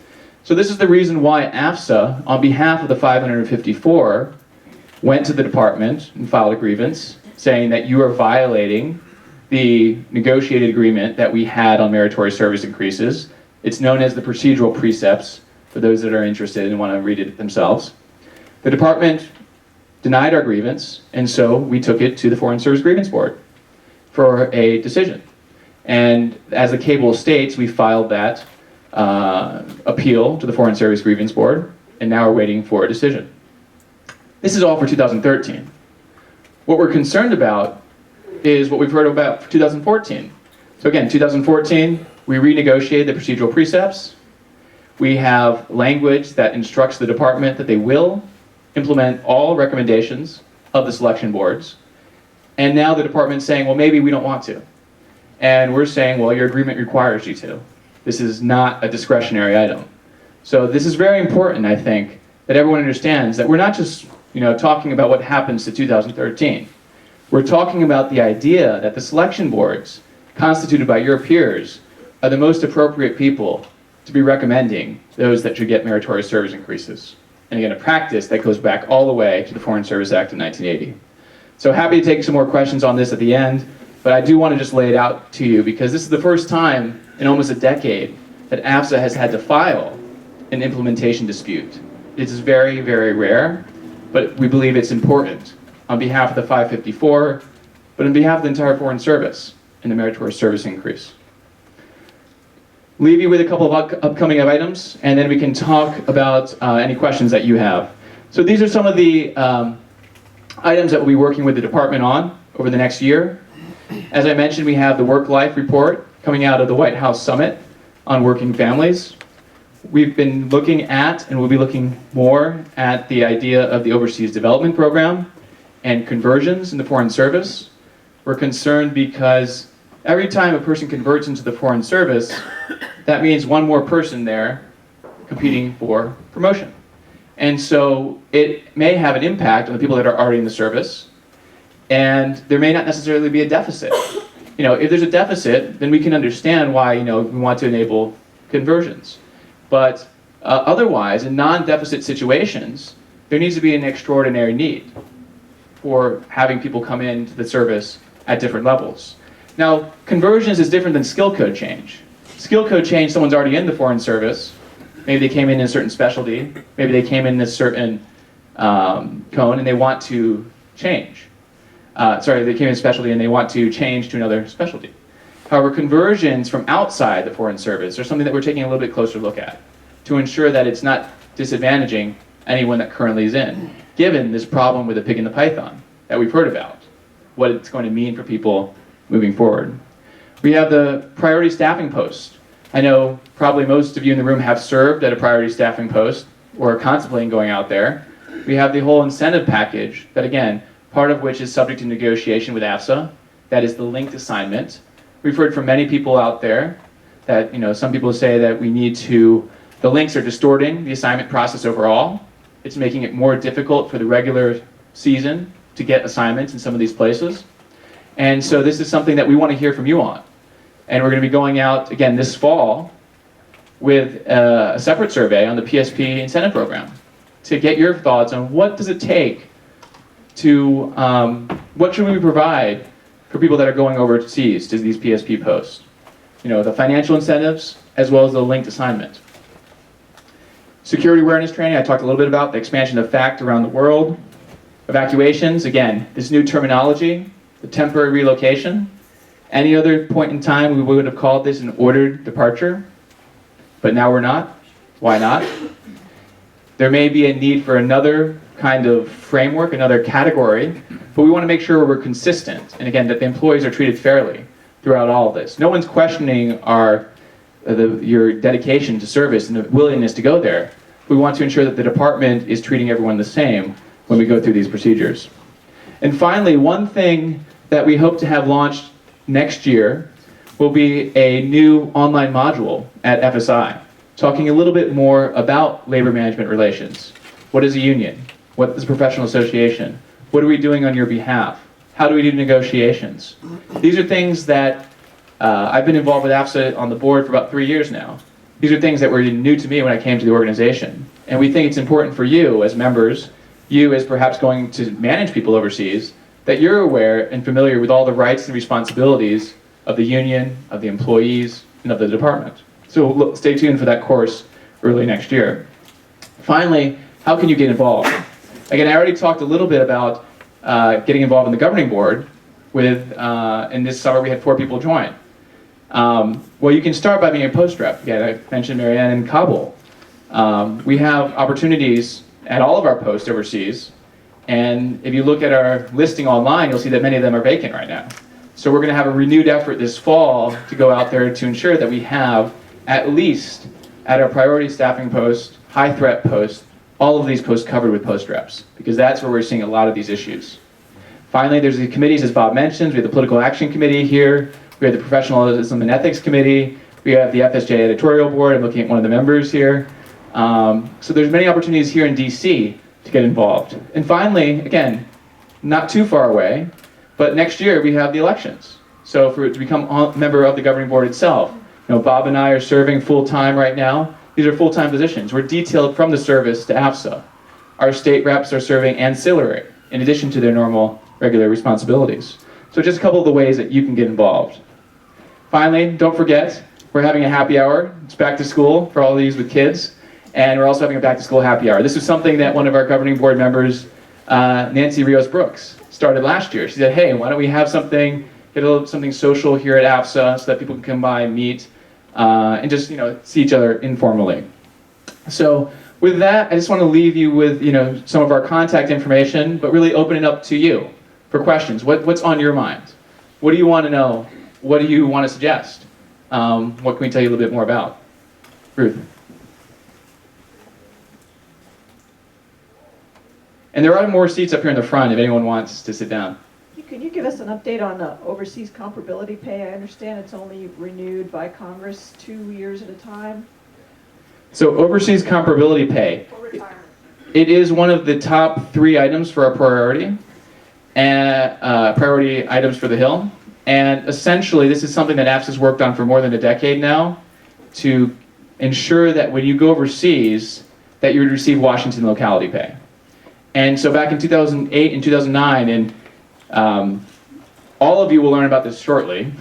So this is the reason why AFSA, on behalf of the 554, went to the department and filed a grievance saying that you are violating the negotiated agreement that we had on meritorious service increases. It's known as the procedural precepts, for those that are interested and want to read it themselves. The department denied our grievance, and so we took it to the Foreign Service Grievance Board for a decision. And as the cable states, we filed that appeal to the Foreign Service Grievance Board, and now we're waiting for a decision. This is all for 2013. What we're concerned about is what we've heard about for 2014. So again, 2014, we renegotiated the procedural precepts. We have language that instructs the department that they will implement all recommendations of the selection boards. And now the department's saying, well, maybe we don't want to. And we're saying, well, your agreement requires you to. This is not a discretionary item. So this is very important, I think, that everyone understands that we're not just talking about what happens to 2013. We're talking about the idea that the selection boards, constituted by your peers, are the most appropriate people to be recommending those that should get meritorious service increases. And again, a practice that goes back all the way to the Foreign Service Act of 1980. So happy to take some more questions on this at the end, but I do want to just lay it out to you because this is the first time in almost a decade that AFSA has had to file an implementation dispute. It is very, very rare, but we believe it's important on behalf of the 554, but on behalf of the entire Foreign Service and the meritorious service increase. Leave you with a couple of upcoming items, and then we can talk about any questions that you have. So these are some of the items that we'll be working with the department on over the next year. As I mentioned, we have the work-life report coming out of the White House Summit on working families. We've been looking at, and we'll be looking more at the idea of the Overseas Development Program and conversions in the Foreign Service. We're concerned because every time a person converts into the Foreign Service, that means one more person there competing for promotion. And so it may have an impact on the people that are already in the service, and there may not necessarily be a deficit. If there's a deficit, then we can understand why we want to enable conversions. But otherwise, in non-deficit situations, there needs to be an extraordinary need for having people come into the service at different levels. Now, conversions is different than skill code change. Skill code change, someone's already in the Foreign Service, Maybe they came in a certain specialty. Maybe they came in a certain cone and they want to change. They came in a specialty and they want to change to another specialty. However, conversions from outside the Foreign Service are something that we're taking a little bit closer look at to ensure that it's not disadvantaging anyone that currently is in, given this problem with the pig and the python that we've heard about, what it's going to mean for people moving forward. We have the priority staffing post. I know probably most of you in the room have served at a priority staffing post or are contemplating going out there. We have the whole incentive package that, again, part of which is subject to negotiation with AFSA. That is the linked assignment. We've heard from many people out there that, some people say that the links are distorting the assignment process overall. It's making it more difficult for the regular season to get assignments in some of these places. And so this is something that we want to hear from you on. And we're going to be going out again this fall with a separate survey on the PSP incentive program to get your thoughts on what does it take to, what should we provide for people that are going overseas to these PSP posts. The financial incentives as well as the linked assignment. Security awareness training, I talked a little bit about the expansion of FACT around the world. Evacuations, again, this new terminology, the temporary relocation. Any other point in time we would have called this an ordered departure, but now we're not. Why not? There may be a need for another kind of framework, another category, but we want to make sure we're consistent, and again, that the employees are treated fairly throughout all of this. No one's questioning your dedication to service and the willingness to go there. We want to ensure that the department is treating everyone the same when we go through these procedures. And finally, one thing that we hope to have launched next year will be a new online module at FSI, talking a little bit more about labor management relations. What is a union? What is a professional association? What are we doing on your behalf? How do we do negotiations? These are things that I've been involved with AFSA on the board for about 3 years now. These are things that were new to me when I came to the organization. And we think it's important for you as members, you as perhaps going to manage people overseas, that you're aware and familiar with all the rights and responsibilities of the union, of the employees, and of the department. So stay tuned for that course early next year. Finally, how can you get involved? Again, I already talked a little bit about getting involved in the governing board with, in this summer we had 4 people join. Well, you can start by being a post rep. Again, I mentioned Marianne and Kabul. We have opportunities at all of our posts overseas, and if you look at our listing online, you'll see that many of them are vacant right now. So we're going to have a renewed effort this fall to go out there to ensure that we have, at least at our priority staffing post, high threat post, all of these posts covered with post reps, because that's where we're seeing a lot of these issues. Finally, there's the committees, as Bob mentioned. We have the Political Action Committee here. We have the Professionalism and Ethics Committee. We have the FSJ Editorial Board. I'm looking at one of the members here. So there's many opportunities here in DC to get involved. And finally, again, not too far away, but next year we have the elections. So to become a member of the governing board itself, Bob and I are serving full-time right now. These are full-time positions. We're detailed from the service to AFSA. Our state reps are serving ancillary, in addition to their normal, regular responsibilities. So just a couple of the ways that you can get involved. Finally, don't forget, we're having a happy hour. It's back to school for all of these with kids. And we're also having a back to school happy hour. This is something that one of our governing board members, Nancy Rios Brooks, started last year. She said, hey, why don't we have something, get a little something social here at AFSA so that people can come by and meet and just see each other informally. So with that, I just want to leave you with some of our contact information, but really open it up to you for questions. What's on your mind? What do you want to know? What do you want to suggest? What can we tell you a little bit more about? Ruth. And there are more seats up here in the front if anyone wants to sit down. Could you give us an update on overseas comparability pay? I understand it's only renewed by Congress 2 years at a time. So overseas comparability pay, For retirement. it is one of the top 3 items for our priority, and priority items for the Hill. And essentially, this is something that AFSA's worked on for more than a decade now to ensure that when you go overseas, that you would receive Washington locality pay. And so back in 2008 and 2009, and all of you will learn about this shortly,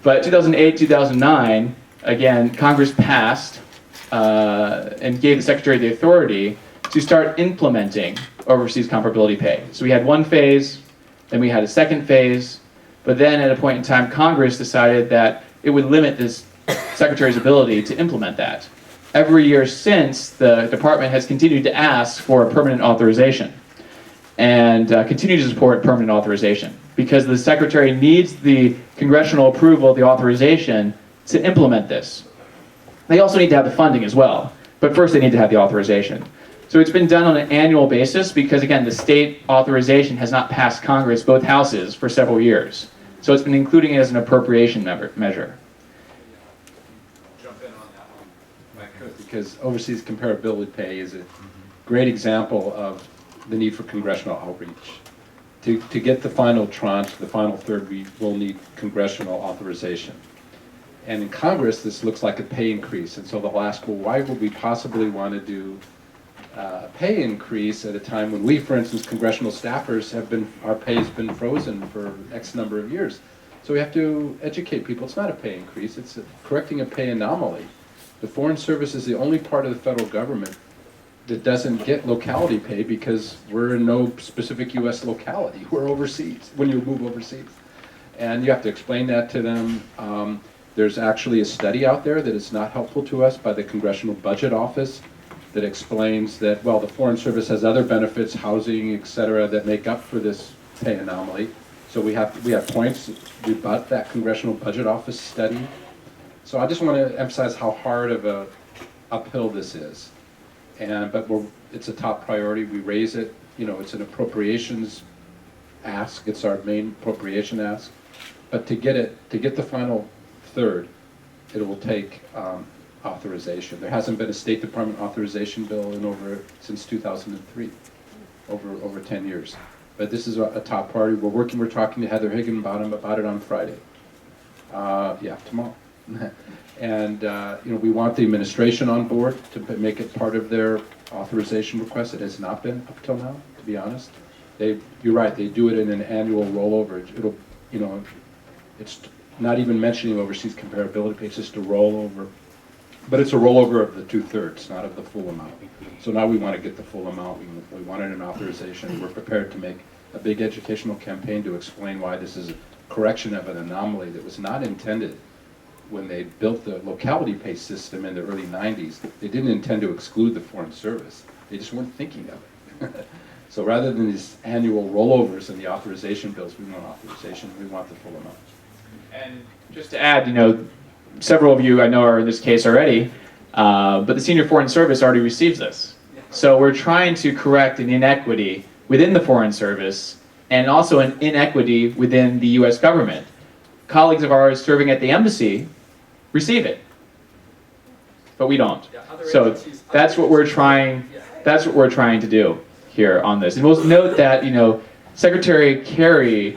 but 2008, 2009, again, Congress passed and gave the Secretary the authority to start implementing overseas comparability pay. So we had one phase, then we had a second phase, but then at a point in time, Congress decided that it would limit this Secretary's ability to implement that. Every year since, the department has continued to ask for a permanent authorization and continue to support permanent authorization because the Secretary needs the congressional approval, the authorization, to implement this. They also need to have the funding as well, but first they need to have the authorization. So it's been done on an annual basis because, again, the state authorization has not passed Congress, both houses, for several years. So it's been including it as an appropriation measure. Jump in on that one, if I could, because overseas comparability pay is a great example of the need for congressional outreach. To get the final tranche, the final third, we will need congressional authorization. And in Congress, this looks like a pay increase. And so they'll ask, well, why would we possibly want to do a pay increase at a time when we, for instance, congressional staffers our pay has been frozen for X number of years. So we have to educate people. It's not a pay increase, it's correcting a pay anomaly. The Foreign Service is the only part of the federal government that doesn't get locality pay because we're in no specific US locality. We're overseas, when you move overseas. And you have to explain that to them. There's actually a study out there that is not helpful to us by the Congressional Budget Office that explains that, well, the Foreign Service has other benefits, housing, et cetera, that make up for this pay anomaly. So we have points to rebut that Congressional Budget Office study. So I just want to emphasize how hard of a uphill this is. But it's a top priority. We raise it. It's an appropriations ask. It's our main appropriation ask. But to get the final third, it will take authorization. There hasn't been a State Department authorization bill since 2003, over 10 years. But this is a top priority. We're talking to Heather Higginbottom about it on Friday. Tomorrow. And we want the administration on board to make it part of their authorization request. It has not been up till now, to be honest. You're right, they do it in an annual rollover. It's not even mentioning overseas comparability pay, it's just a rollover. But it's a rollover of the 2/3, not of the full amount. So now we want to get the full amount. We wanted an authorization. We're prepared to make a big educational campaign to explain why this is a correction of an anomaly that was not intended when they built the locality pay system in the early 90s. They didn't intend to exclude the Foreign Service. They just weren't thinking of it. So rather than these annual rollovers and the authorization bills, we want authorization. We want the full amount. And just to add, several of you I know are in this case already, but the Senior Foreign Service already receives this. So we're trying to correct an inequity within the Foreign Service and also an inequity within the U.S. government. Colleagues of ours serving at the embassy receive it, but we don't. So that's what we're trying. That's what we're trying to do here on this. And we'll note that Secretary Kerry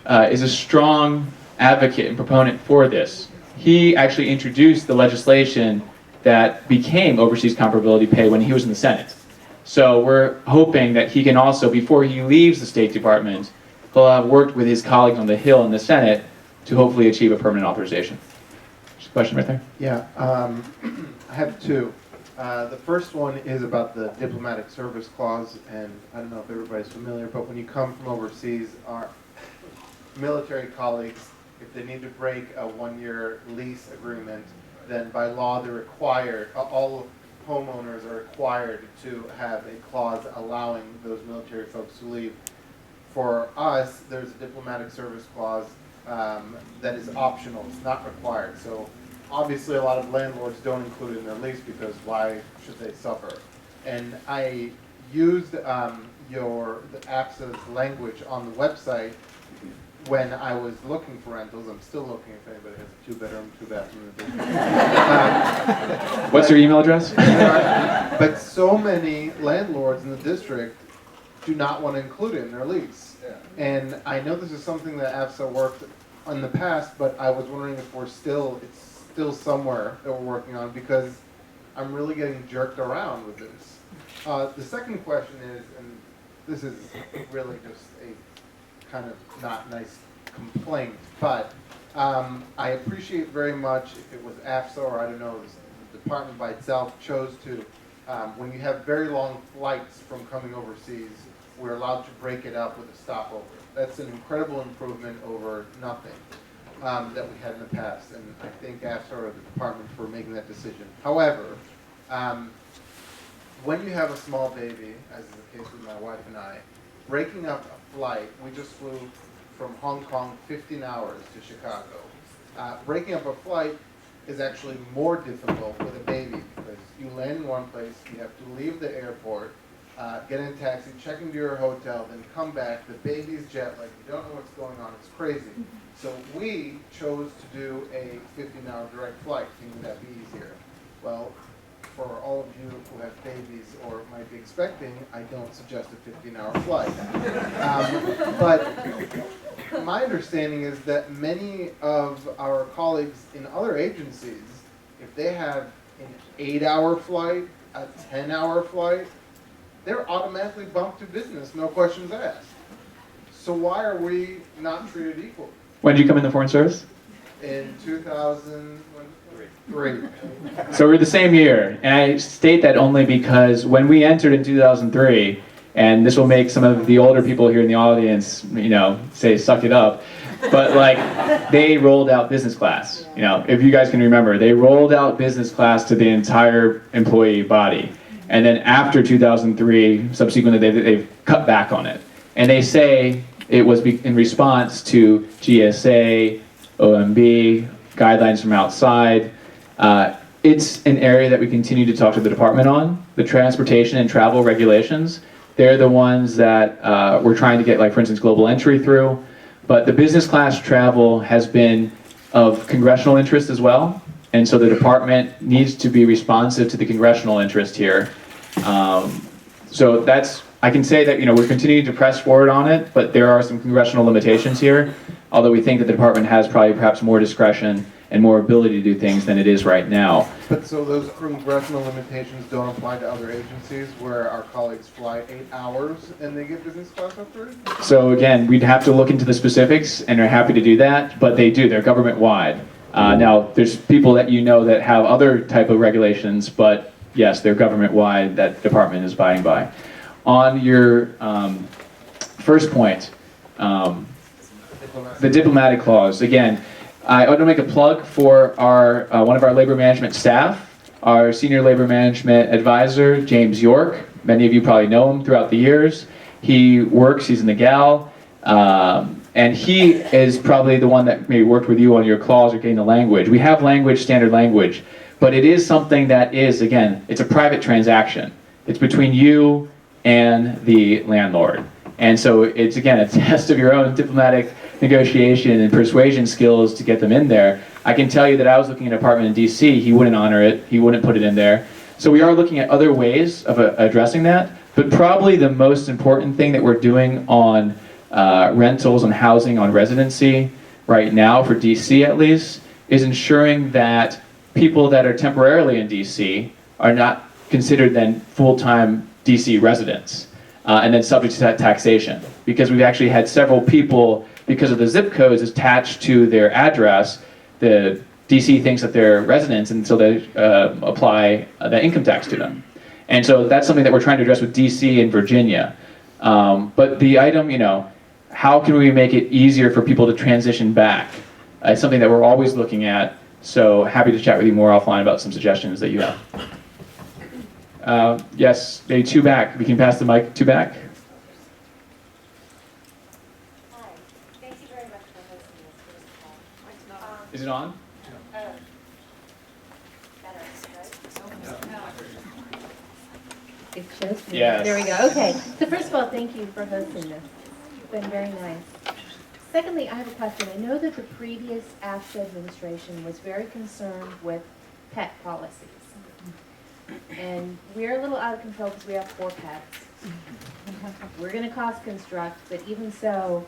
is a strong advocate and proponent for this. He actually introduced the legislation that became overseas comparability pay when he was in the Senate. So we're hoping that he can also, before he leaves the State Department, he'll have worked with his colleagues on the Hill in the Senate to hopefully achieve a permanent authorization. Just a question right there? Yeah, I have two. The first one is about the diplomatic service clause, and I don't know if everybody's familiar, but when you come from overseas, our military colleagues, if they need to break a one-year lease agreement, then by law they're required, all homeowners are required to have a clause allowing those military folks to leave. For us, there's a diplomatic service clause that is optional, it's not required. So obviously a lot of landlords don't include it in their lease because why should they suffer? And I used the AFSA's language on the website when I was looking for rentals. I'm still looking if anybody has a 2-bedroom, 2-bathroom. What's your email address? But so many landlords in the district do not want to include it in their lease. And I know this is something that AFSA worked in the past, but I was wondering if it's still somewhere that we're working on, because I'm really getting jerked around with this. The second question is, and this is really just a kind of not nice complaint, but I appreciate very much if it was AFSA or I don't know, the department by itself chose to, when you have very long flights from coming overseas, we're allowed to break it up with a stopover. That's an incredible improvement over nothing that we had in the past, and I thank AFSA or the department for making that decision. However, when you have a small baby, as is the case with my wife and I, breaking up a flight, we just flew from Hong Kong 15 hours to Chicago. Breaking up a flight is actually more difficult with a baby because you land in one place, you have to leave the airport, get in a taxi, check into your hotel, then come back. The baby's jet lagged. You don't know what's going on. It's crazy. So we chose to do a 15-hour direct flight, thinking that'd be easier. Well, for all of you who have babies or might be expecting, I don't suggest a 15-hour flight. But my understanding is that many of our colleagues in other agencies, if they have an 8-hour flight, a 10-hour flight, they're automatically bumped to business, no questions asked. So why are we not treated equally? When did you come in the Foreign Service? In 2003. So we're the same year, and I state that only because when we entered in 2003, and this will make some of the older people here in the audience, say suck it up, but like they rolled out business class. If you guys can remember, they rolled out business class to the entire employee body, and then after 2003, subsequently they've cut back on it, and they say it was in response to GSA, OMB, guidelines from outside. It's an area that we continue to talk to the department on. The transportation and travel regulations, they're the ones that we're trying to get, like for instance, global entry through. But the business class travel has been of congressional interest as well. And so the department needs to be responsive to the congressional interest here. So I can say that we're continuing to press forward on it, but there are some congressional limitations here, although we think that the department has perhaps more discretion and more ability to do things than it is right now. But so those congressional limitations don't apply to other agencies where our colleagues fly 8 hours and they get business class upgrade? So again, we'd have to look into the specifics, and are happy to do that, but they do. They're government-wide. Now, there's people that that have other type of regulations, but yes, they're government-wide that the department is abiding by. On your first point, the diplomatic clause, again, I want to make a plug for our one of our labor management staff, our senior labor management advisor, James York. Many of you probably know him throughout the years. He's in the GAL, and he is probably the one that maybe worked with you on your clause or getting the language. We have language, standard language, but it is something that is, again, it's a private transaction. It's between you and the landlord. And so it's, again, a test of your own diplomatic negotiation and persuasion skills to get them in there. I can tell you that I was looking at an apartment in DC, he wouldn't honor it, he wouldn't put it in there. So we are looking at other ways of addressing that, but probably the most important thing that we're doing on rentals, on housing, on residency right now, for DC at least, is ensuring that people that are temporarily in DC are not considered then full-time DC residents, and then subject to that taxation. Because we've actually had several people, because of the zip codes attached to their address, the DC thinks that they're residents, and so they apply the income tax to them. And so that's something that we're trying to address with DC and Virginia. But the item, how can we make it easier for people to transition back? It's something that we're always looking at, so happy to chat with you more offline about some suggestions that you have. Yes, maybe two back. We can pass the mic two back. Hi. Thank you very much for hosting this, first of all. Is it on? It shows me. Yes. There we go. Okay. So first of all, thank you for hosting this. It's been very nice. Secondly, I have a question. I know that the previous AFSA administration was very concerned with pet policies. And we're a little out of control because we have 4 pets. We're going to cost construct, but even so,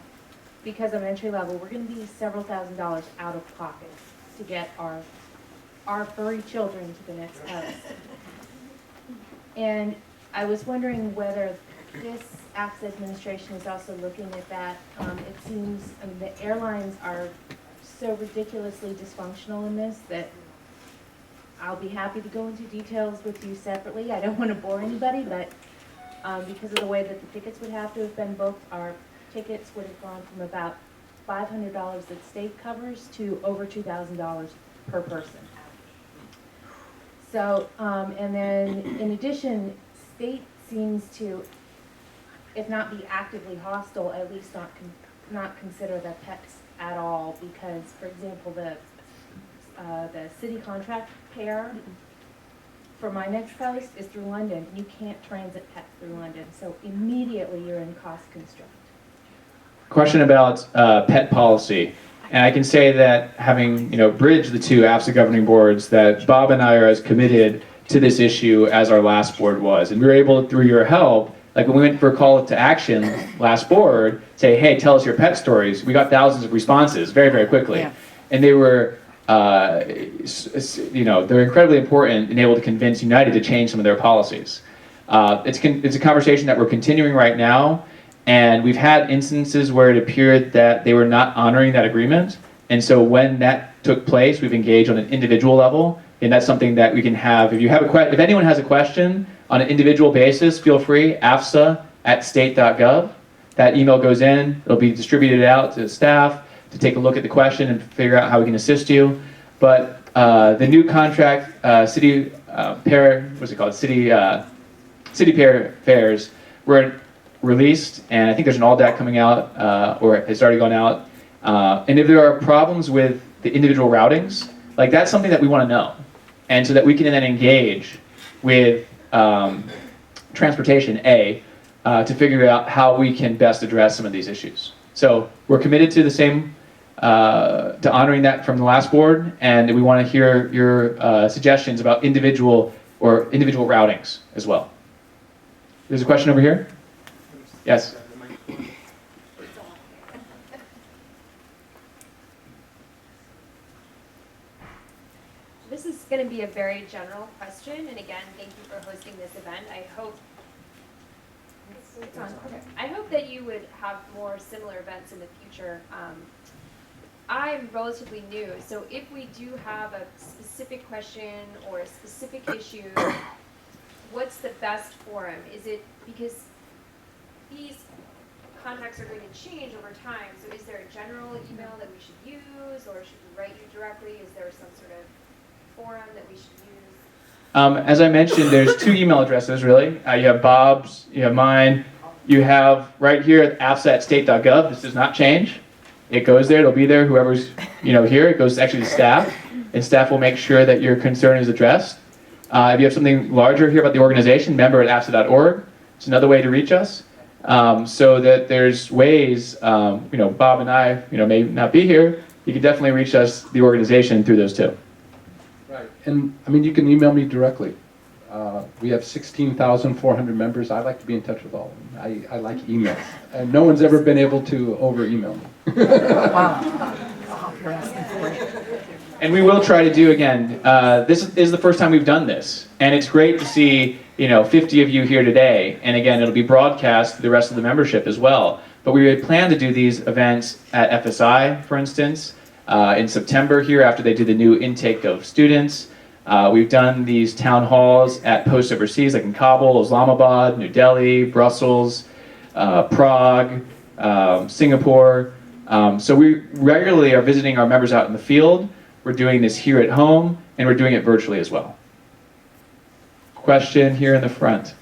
because I'm entry level, we're going to be several $1,000s out of pocket to get our furry children to the next house. And I was wondering whether this AFSA administration is also looking at that. It seems the airlines are so ridiculously dysfunctional in this that I'll be happy to go into details with you separately. I don't want to bore anybody, but because of the way that the tickets would have to have been booked, our tickets would have gone from about $500 that state covers to over $2,000 per person. So, and then in addition, state seems to, if not be actively hostile, at least not consider the pets at all, because, for example, the city contract pair for my next post is through London. You can't transit pets through London, so immediately you're in cost constraint. Question about pet policy. And I can say that having bridged the two AFSA governing boards, that Bob and I are as committed to this issue as our last board was. And we were able, through your help, like when we went for a call to action last board, say, hey, tell us your pet stories. We got thousands of responses very, very quickly. Yeah. And they were, they're incredibly important and able to convince United to change some of their policies. It's a conversation that we're continuing right now. And we've had instances where it appeared that they were not honoring that agreement. And so when that took place, we've engaged on an individual level. And that's something that we can have. If you have if anyone has a question on an individual basis, feel free, afsa@state.gov. That email goes in. It'll be distributed out to staff to take a look at the question and figure out how we can assist you. But the new contract, city pair, what's it called? City pair fairs, were released, and I think there's an all-DAC coming out, or it's already gone out. And if there are problems with the individual routings, like that's something that we want to know, and so that we can then engage with transportation to figure out how we can best address some of these issues. So we're committed to the same, to honoring that from the last board, and we want to hear your suggestions about individual routings as well. There's a question over here. Yes. This is going to be a very general question, and again, thank you for hosting this event. I hope that you would have more similar events in the future. I'm relatively new, so if we do have a specific question or a specific issue, what's the best forum? Is it because these contracts are going to change over time, so is there a general email that we should use, or should we write you directly? Is there some sort of forum that we should use? As I mentioned, there's two email addresses, really. You have Bob's, you have mine. You have right here at AFSA@state.gov. This does not change. It goes there. It'll be there. Whoever's here, it goes actually to staff, and staff will make sure that your concern is addressed. If you have something larger here about the organization, member@afsa.org. It's another way to reach us. So that there's ways, Bob and I, may not be here. You can definitely reach us, the organization, through those two. Right, and I mean, you can email me directly. We have 16,400 members. I like to be in touch with all of them. I like emails. And no one's ever been able to over-email me. Wow. You're asking for it. And we will try to do, again, this is the first time we've done this. And it's great to see 50 of you here today. And again, it'll be broadcast to the rest of the membership as well. But we plan to do these events at FSI, for instance, in September here after they do the new intake of students. We've done these town halls at posts overseas, like in Kabul, Islamabad, New Delhi, Brussels, Prague, Singapore. So we regularly are visiting our members out in the field. We're doing this here at home, and we're doing it virtually as well. Question here in the front.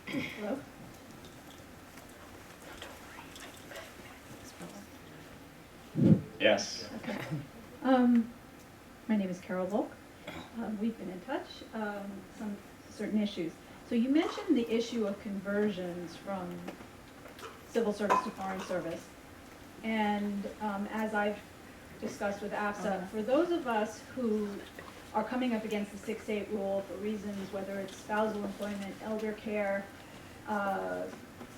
Hello? Yes. Okay. My name is Carol Volk. We've been in touch on some certain issues. So you mentioned the issue of conversions from civil service to foreign service. And as I've discussed with AFSA, for those of us who are coming up against the 6-8 rule for reasons, whether it's spousal employment, elder care,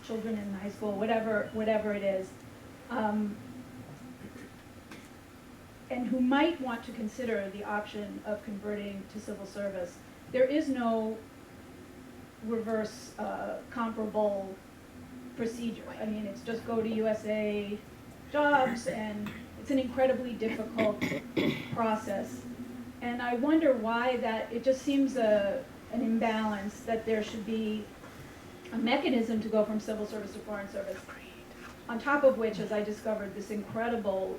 children in high school, whatever it is, and who might want to consider the option of converting to civil service, there is no reverse comparable procedure. I mean, it's just go to USA Jobs, and it's an incredibly difficult process. And I wonder why that, it just seems an imbalance that there should be a mechanism to go from civil service to foreign service. On top of which, as I discovered, this incredible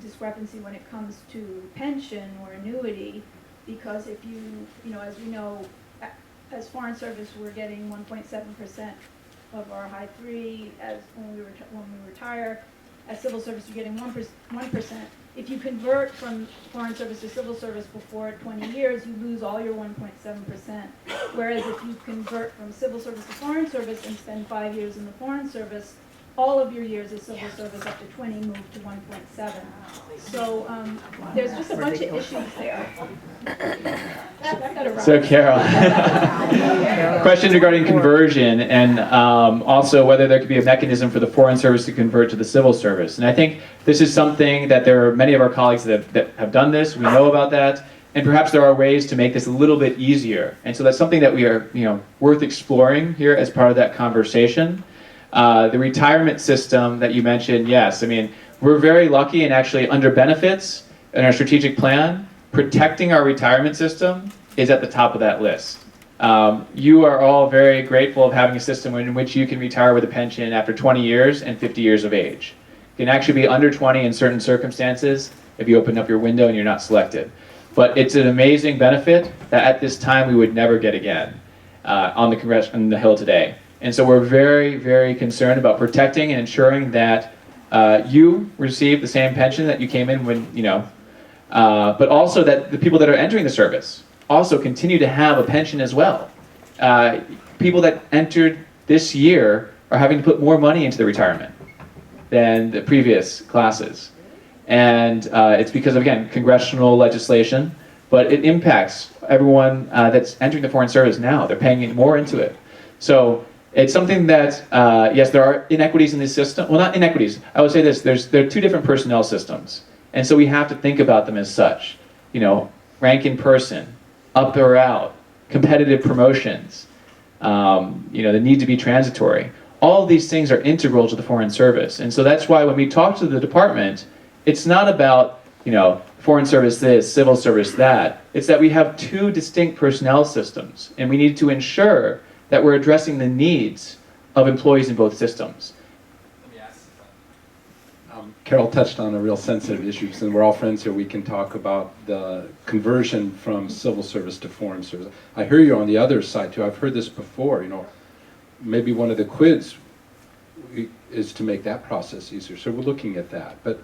discrepancy when it comes to pension or annuity, because if you know, as we know, as foreign service, we're getting 1.7% of our high three as when we retire. As civil service, you're getting 1%. If you convert from foreign service to civil service before 20 years, you lose all your 1.7%. Whereas if you convert from civil service to foreign service and spend 5 years in the foreign service, all of your years of civil service up to 20 move to 1.7. So there's just a bunch of issues there. So Carol, question regarding conversion and also whether there could be a mechanism for the foreign service to convert to the civil service. And I think this is something that there are many of our colleagues that have done this. We know about that. And perhaps there are ways to make this a little bit easier. And so that's something that we are, worth exploring here as part of that conversation. The retirement system that you mentioned, yes, I mean, we're very lucky and actually under benefits in our strategic plan, protecting our retirement system is at the top of that list. You are all very grateful of having a system in which you can retire with a pension after 20 years and 50 years of age. You can actually be under 20 in certain circumstances if you open up your window and you're not selected. But it's an amazing benefit that at this time we would never get again on the Hill today. And so we're very, very concerned about protecting and ensuring that you receive the same pension that you came in when, but also that the people that are entering the service also continue to have a pension as well. People that entered this year are having to put more money into the retirement than the previous classes. And it's because of, again, congressional legislation, but it impacts everyone that's entering the foreign service now. They're paying more into it. So it's something that, yes, there are inequities in the system. Well, not inequities. I would say this. There are two different personnel systems. And so we have to think about them as such. Rank in person, up or out, competitive promotions, the need to be transitory. All of these things are integral to the foreign service. And so that's why when we talk to the department, it's not about, foreign service this, civil service that. It's that we have two distinct personnel systems. And we need to ensure that we're addressing the needs of employees in both systems. Carol touched on a real sensitive issue, and we're all friends here. We can talk about the conversion from civil service to foreign service. I hear you on the other side too. I've heard this before. Maybe one of the quids is to make that process easier. So we're looking at that. But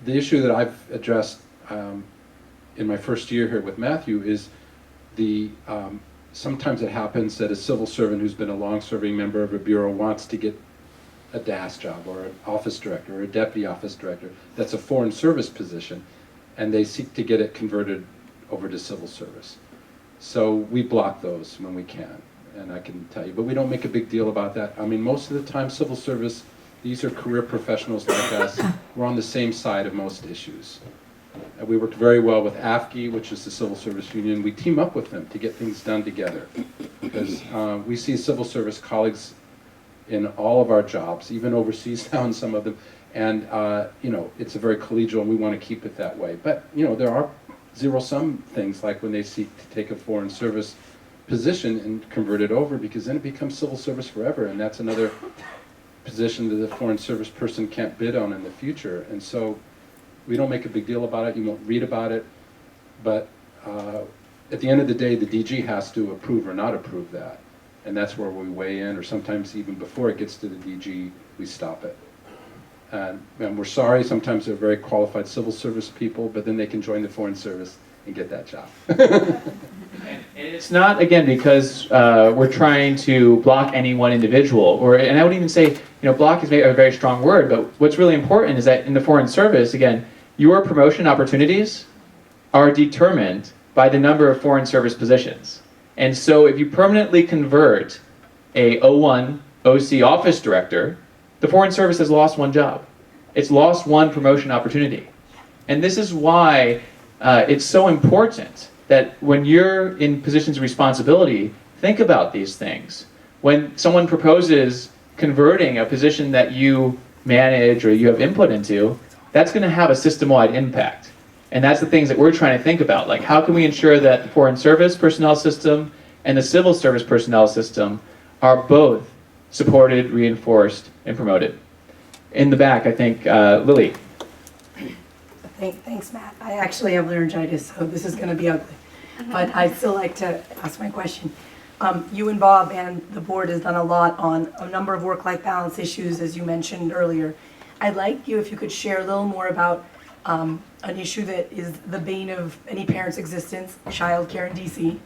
the issue that I've addressed in my first year here with Matthew is the sometimes it happens that a civil servant who's been a long-serving member of a bureau wants to get a DAS job or an office director or a deputy office director. That's a foreign service position, and they seek to get it converted over to civil service. So we block those when we can, and I can tell you, but we don't make a big deal about that. I mean, most of the time, civil service, these are career professionals like us. We're on the same side of most issues. We worked very well with AFSA, which is the Civil Service Union. We team up with them to get things done together because we see civil service colleagues in all of our jobs, even overseas now in some of them, and it's a very collegial, and we want to keep it that way. But there are zero-sum things like when they seek to take a foreign service position and convert it over, because then it becomes civil service forever, and that's another position that the foreign service person can't bid on in the future. And so we don't make a big deal about it. You won't read about it, but at the end of the day, the DG has to approve or not approve that. And that's where we weigh in, or sometimes even before it gets to the DG, we stop it. And we're sorry, sometimes they're very qualified civil service people, but then they can join the foreign service and get that job. And it's not, again, because we're trying to block any one individual, and I would even say, block is a very strong word, but what's really important is that in the foreign service, again, your promotion opportunities are determined by the number of foreign service positions. And so if you permanently convert a O1 OC office director, the foreign service has lost one job. It's lost one promotion opportunity. And this is why it's so important that when you're in positions of responsibility, think about these things. When someone proposes converting a position that you manage or you have input into, that's going to have a system-wide impact. And that's the things that we're trying to think about. Like, how can we ensure that the Foreign Service personnel system and the Civil Service personnel system are both supported, reinforced, and promoted? In the back, I think, Lily. Thanks, Matt. I actually have laryngitis, so this is going to be ugly. But I'd still like to ask my question. You and Bob and the board has done a lot on a number of work-life balance issues, as you mentioned earlier. I'd like you, if you could share a little more about an issue that is the bane of any parent's existence, childcare in DC,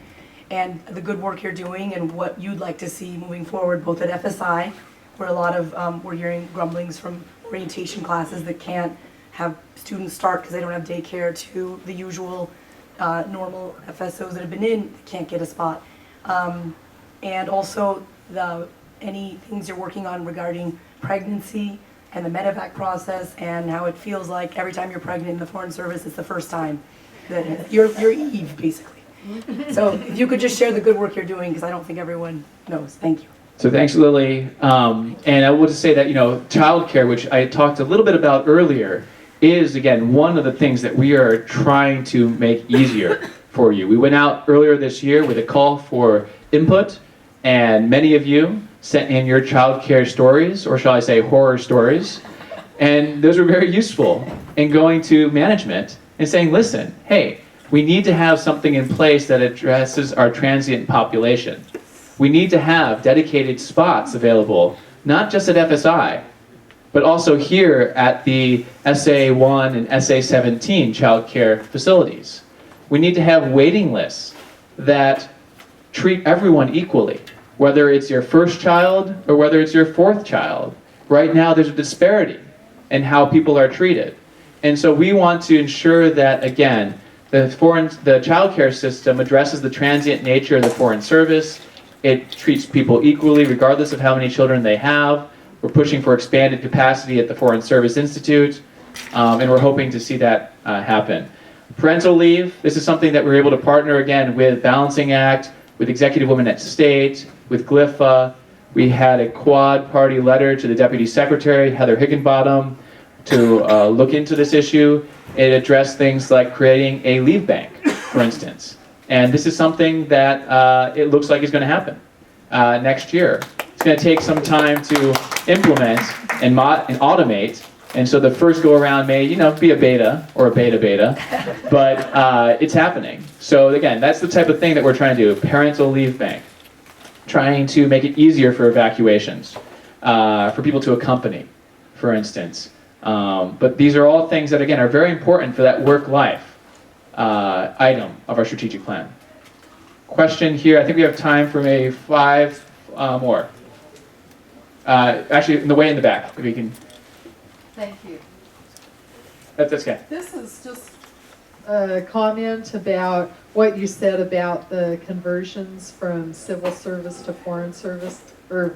and the good work you're doing and what you'd like to see moving forward, both at FSI, where a lot of, we're hearing grumblings from orientation classes that can't have students start because they don't have daycare, to the usual normal FSOs that have been in, that can't get a spot. And also any things you're working on regarding pregnancy and the medevac process, and how it feels like every time you're pregnant in the Foreign Service, it's the first time that you're Eve, basically. So if you could just share the good work you're doing, because I don't think everyone knows. Thank you. So thanks, Lily. And I will just say that, childcare, which I talked a little bit about earlier, is, again, one of the things that we are trying to make easier for you. We went out earlier this year with a call for input, and many of you sent in your childcare stories, or shall I say horror stories, and those were very useful in going to management and saying, listen, hey, we need to have something in place that addresses our transient population. We need to have dedicated spots available, not just at FSI, but also here at the SA1 and SA17 childcare facilities. We need to have waiting lists that treat everyone equally, whether it's your first child or whether it's your fourth child. Right now there's a disparity in how people are treated. And so we want to ensure that, again, the child care system addresses the transient nature of the Foreign Service. It treats people equally regardless of how many children they have. We're pushing for expanded capacity at the Foreign Service Institute, and we're hoping to see that happen. Parental leave, this is something that we're able to partner, again, with Balancing Act, with Executive Women at State, with GLIFA. We had a quad-party letter to the Deputy Secretary, Heather Higginbottom, to look into this issue. It addressed things like creating a leave bank, for instance. And this is something that it looks like is going to happen next year. It's going to take some time to implement and automate. And so the first go around may, be a beta or a beta, but it's happening. So again, that's the type of thing that we're trying to do, parental leave bank. Trying to make it easier for evacuations, for people to accompany, for instance. But these are all things that, again, are very important for that work-life item of our strategic plan. Question here, I think we have time for maybe 5 more. Actually, in the way in the back, if we can. Thank you. That's okay. This is just a comment about what you said about the conversions from civil service to foreign service, or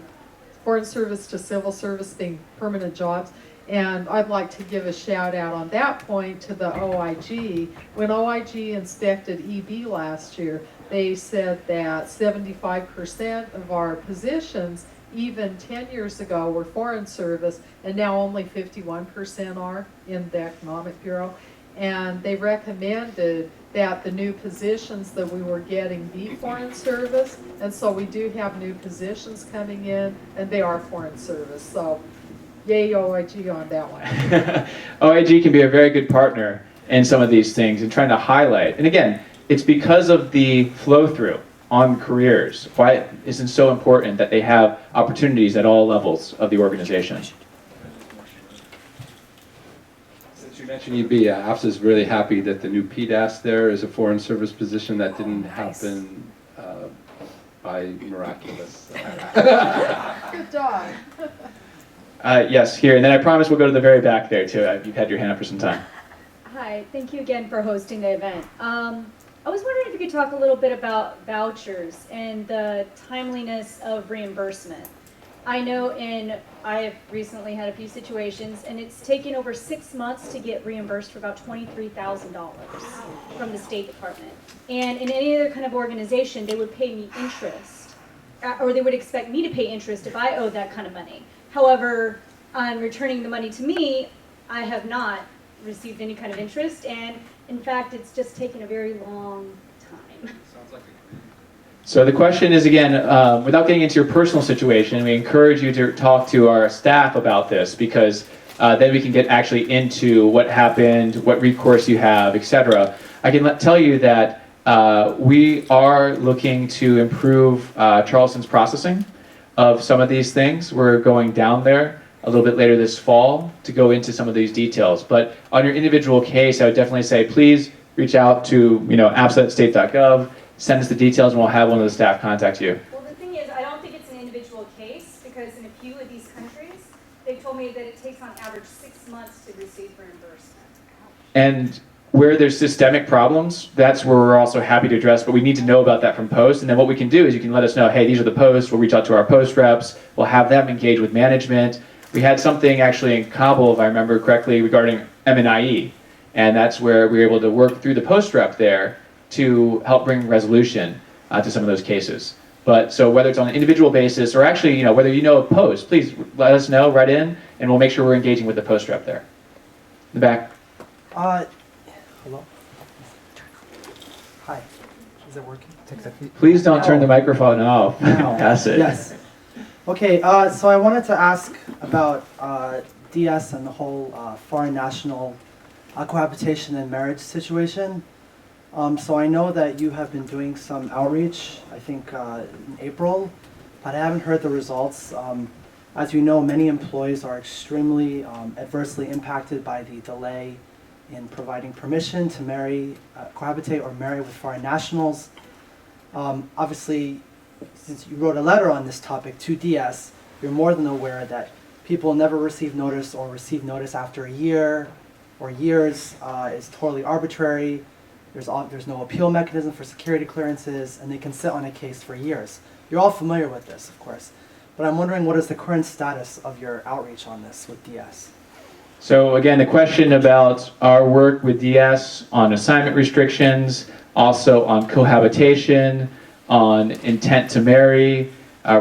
foreign service to civil service being permanent jobs. And I'd like to give a shout out on that point to the OIG. When OIG inspected EB last year, they said that 75% of our positions, even 10 years ago, were foreign service, and now only 51% are in the Economic Bureau. And they recommended that the new positions that we were getting be foreign service, and so we do have new positions coming in, and they are foreign service. So yay OIG on that one. OIG can be a very good partner in some of these things and trying to highlight. And again, it's because of the flow-through on careers, why it isn't so important that they have opportunities at all levels of the organization. Since you mentioned EB, AFSA is really happy that the new PDAS there is a foreign service position that didn't happen by miraculous. Good job. Yes, here, and then I promise we'll go to the very back there too. You've had your hand up for some time. Hi, thank you again for hosting the event. I was wondering if you could talk a little bit about vouchers and the timeliness of reimbursement. I know I have recently had a few situations, and it's taken over 6 months to get reimbursed for about $23,000 from the State Department. And in any other kind of organization, they would pay me interest or they would expect me to pay interest if I owed that kind of money. However, on returning the money to me, I have not received any kind of interest, and in fact, it's just taken a very long time. So the question is, again, without getting into your personal situation, we encourage you to talk to our staff about this, because then we can get actually into what happened, what recourse you have, etc. I can tell you that we are looking to improve Charleston's processing of some of these things. We're going down there a little bit later this fall to go into some of these details. But on your individual case, I would definitely say, please reach out to AFSA@state.gov, send us the details, and we'll have one of the staff contact you. Well, the thing is, I don't think it's an individual case, because in a few of these countries, they told me that it takes on average 6 months to receive reimbursement. And where there's systemic problems, that's where we're also happy to address, but we need to know about that from post. And then what we can do is you can let us know, hey, these are the posts. We'll reach out to our post reps. We'll have them engage with management. We had something actually in Kabul, if I remember correctly, regarding M&IE. And that's where we were able to work through the post rep there to help bring resolution to some of those cases. But so whether it's on an individual basis or actually, whether you know a post, please let us know, write in, and we'll make sure we're engaging with the post rep there. In the back. Hello? Hi. Is it working? Please don't turn the microphone off. No. That's it. Yes. Okay, so I wanted to ask about DS and the whole foreign national cohabitation and marriage situation. So I know that you have been doing some outreach, I think in April, but I haven't heard the results. As you know, many employees are extremely adversely impacted by the delay in providing permission to marry, cohabitate or marry with foreign nationals. Obviously, since you wrote a letter on this topic to DS, you're more than aware that people never receive notice or receive notice after a year or years. It's totally arbitrary. There's no appeal mechanism for security clearances, and they can sit on a case for years. You're all familiar with this, of course, but I'm wondering what is the current status of your outreach on this with DS? So again, the question about our work with DS on assignment restrictions, also on cohabitation, on intent to marry,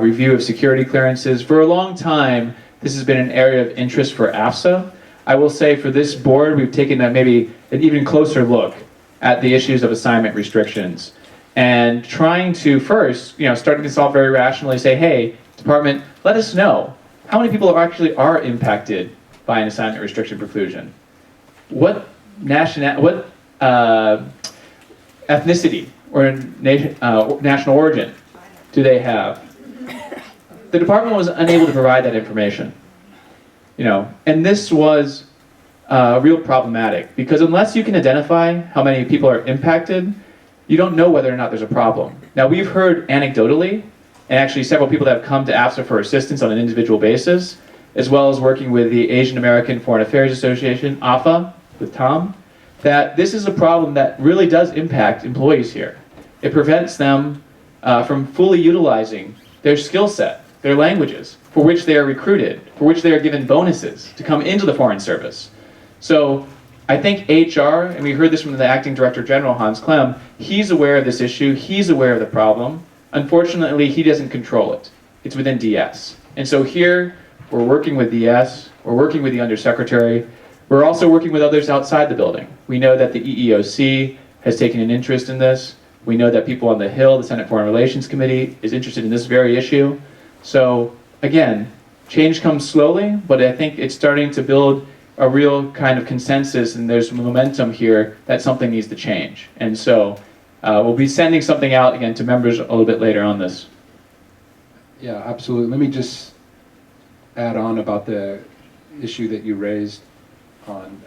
review of security clearances. For a long time, this has been an area of interest for AFSA. I will say for this board, we've taken maybe an even closer look at the issues of assignment restrictions and trying to first, starting this off very rationally, say, hey, department, let us know how many people actually are impacted by an assignment restriction preclusion. What ethnicity or national origin do they have? The department was unable to provide that information. And this was real problematic, because unless you can identify how many people are impacted, you don't know whether or not there's a problem. Now, we've heard anecdotally, and actually several people that have come to AFSA for assistance on an individual basis, as well as working with the Asian American Foreign Affairs Association, AFA, with Tom, that this is a problem that really does impact employees here. It prevents them from fully utilizing their skill set, their languages, for which they are recruited, for which they are given bonuses to come into the Foreign Service. So I think HR, and we heard this from the Acting Director General, Hans Clem, he's aware of this issue, he's aware of the problem. Unfortunately, he doesn't control it. It's within DS. And so here, we're working with DS, we're working with the Undersecretary, we're also working with others outside the building. We know that the EEOC has taken an interest in this. We know that people on the Hill, the Senate Foreign Relations Committee, is interested in this very issue. So again, change comes slowly, but I think it's starting to build a real kind of consensus, and there's momentum here that something needs to change. And so we'll be sending something out again to members a little bit later on this. Yeah, absolutely. Let me just add on about the issue that you raised on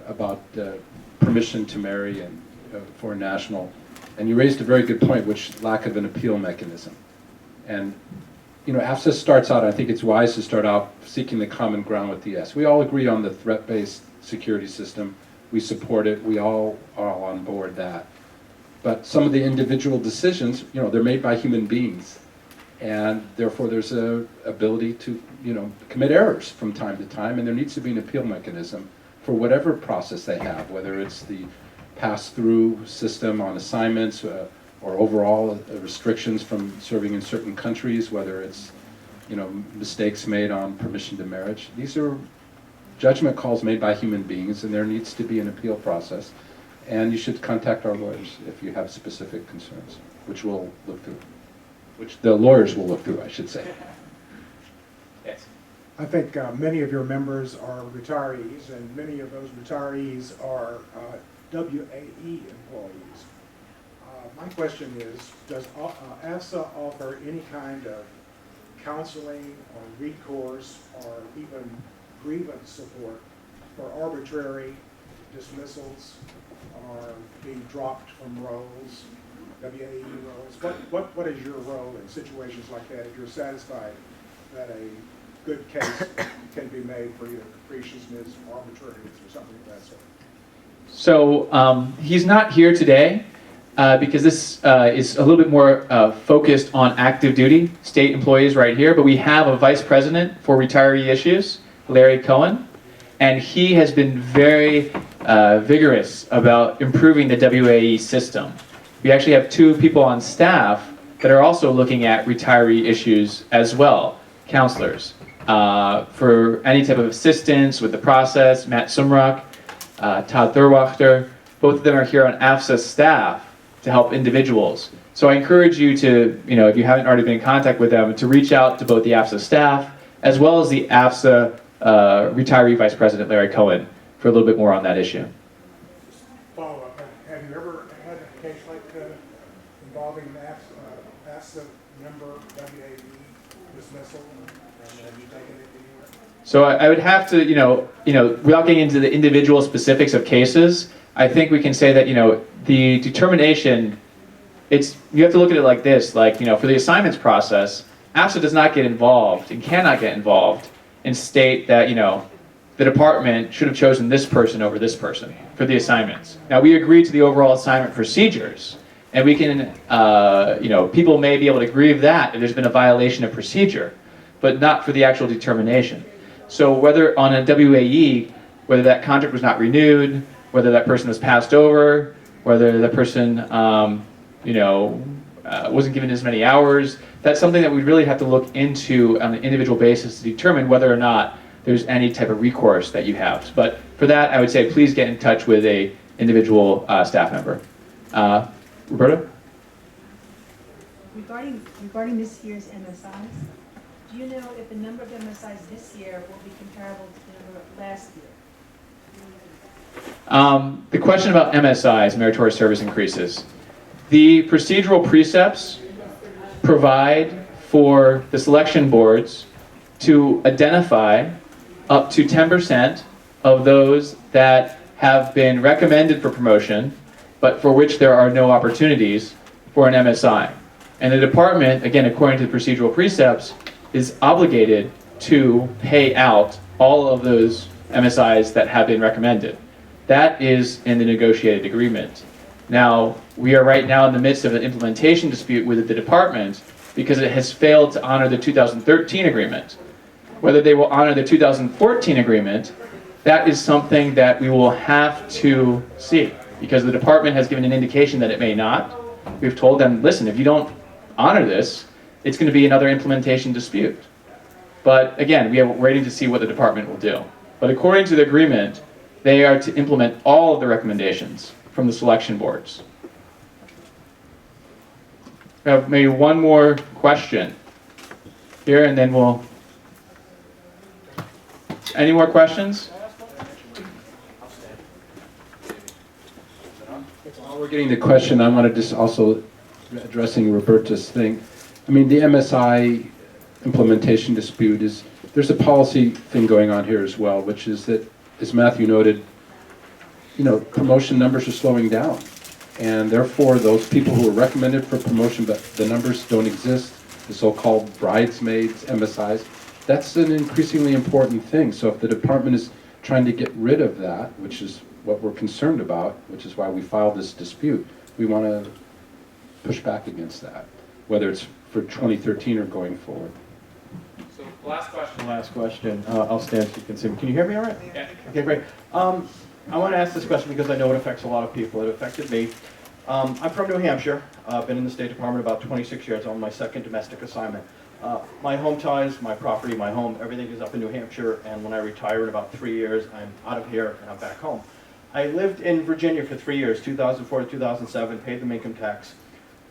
about permission to marry and foreign national. And you raised a very good point, which lack of an appeal mechanism. And AFSA starts out, I think it's wise to start out seeking the common ground with DS. We all agree on the threat-based security system. We support it. We all are on board that. But some of the individual decisions, they're made by human beings. And therefore there's a ability to, commit errors from time to time, and there needs to be an appeal mechanism for whatever process they have, whether it's the pass-through system on assignments, or overall restrictions from serving in certain countries, whether it's, mistakes made on permission to marriage. These are judgment calls made by human beings, and there needs to be an appeal process. And you should contact our lawyers if you have specific concerns, which we'll look through. Which the lawyers will look through, I should say. Yes. I think many of your members are retirees, and many of those retirees are WAE employees. My question is, does AFSA offer any kind of counseling or recourse or even grievance support for arbitrary dismissals or being dropped from roles, WAE roles? What is your role in situations like that if you're satisfied that a good case can be made for either capriciousness, arbitrariness, or something of that sort? So he's not here today because this is a little bit more focused on active duty state employees right here, but we have a vice president for retiree issues, Larry Cohen, and he has been very vigorous about improving the WAE system. We actually have 2 people on staff that are also looking at retiree issues as well, counselors, for any type of assistance with the process. Matt Sumrock, Todd Thurwachter, both of them are here on AFSA staff to help individuals. So I encourage you to, if you haven't already been in contact with them, to reach out to both the AFSA staff as well as the AFSA retiree vice president, Larry Cohen, for a little bit more on that issue. Follow up. Have you ever had a case like involving an AFSA member WAE dismissal? And have you taken it anywhere? So I would have to, without getting into the individual specifics of cases, I think we can say that, the determination, you have to look at it like this, for the assignments process, AFSA does not get involved and cannot get involved and state that, the department should have chosen this person over this person for the assignments. Now, we agree to the overall assignment procedures, and we can, people may be able to agree with that if there's been a violation of procedure, but not for the actual determination. So whether on a WAE, whether that contract was not renewed, whether that person was passed over, whether that person, wasn't given as many hours, that's something that we really have to look into on an individual basis to determine whether or not there's any type of recourse that you have. But for that, I would say please get in touch with a individual staff member. Roberta? Regarding this year's MSIs, do you know if the number of MSIs this year will be comparable to the number of last year? The question about MSIs, meritorious service increases. The procedural precepts provide for the selection boards to identify up to 10% of those that have been recommended for promotion, but for which there are no opportunities for an MSI. And the department, again, according to the procedural precepts, is obligated to pay out all of those MSIs that have been recommended. That is in the negotiated agreement. Now, we are right now in the midst of an implementation dispute with the department because it has failed to honor the 2013 agreement. Whether they will honor the 2014 agreement, that is something that we will have to see, because the department has given an indication that it may not. We've told them, listen, if you don't honor this, it's going to be another implementation dispute. But again, we are waiting to see what the department will do. But according to the agreement, they are to implement all of the recommendations from the selection boards. We have maybe one more question here, and then we'll... Any more questions? While we're getting the question, I want to just also addressing Roberta's thing. I mean, the MSI implementation dispute is, there's a policy thing going on here as well, which is that, as Matthew noted, promotion numbers are slowing down. And therefore, those people who are recommended for promotion, but the numbers don't exist, the so-called bridesmaids, MSIs, that's an increasingly important thing. So if the department is trying to get rid of that, which is what we're concerned about, which is why we filed this dispute, we want to push back against that, whether it's for 2013 or going forward. So last question. Last question. I'll stand so you can see me. Can you hear me all right? Yeah. Okay, great. I want to ask this question because I know it affects a lot of people. It affected me. I'm from New Hampshire. I've been in the State Department about 26 years. I'm on my second domestic assignment. My home ties, my property, my home, everything is up in New Hampshire, and when I retire in about 3 years, I'm out of here and I'm back home. I lived in Virginia for 3 years, 2004 to 2007, paid them income tax.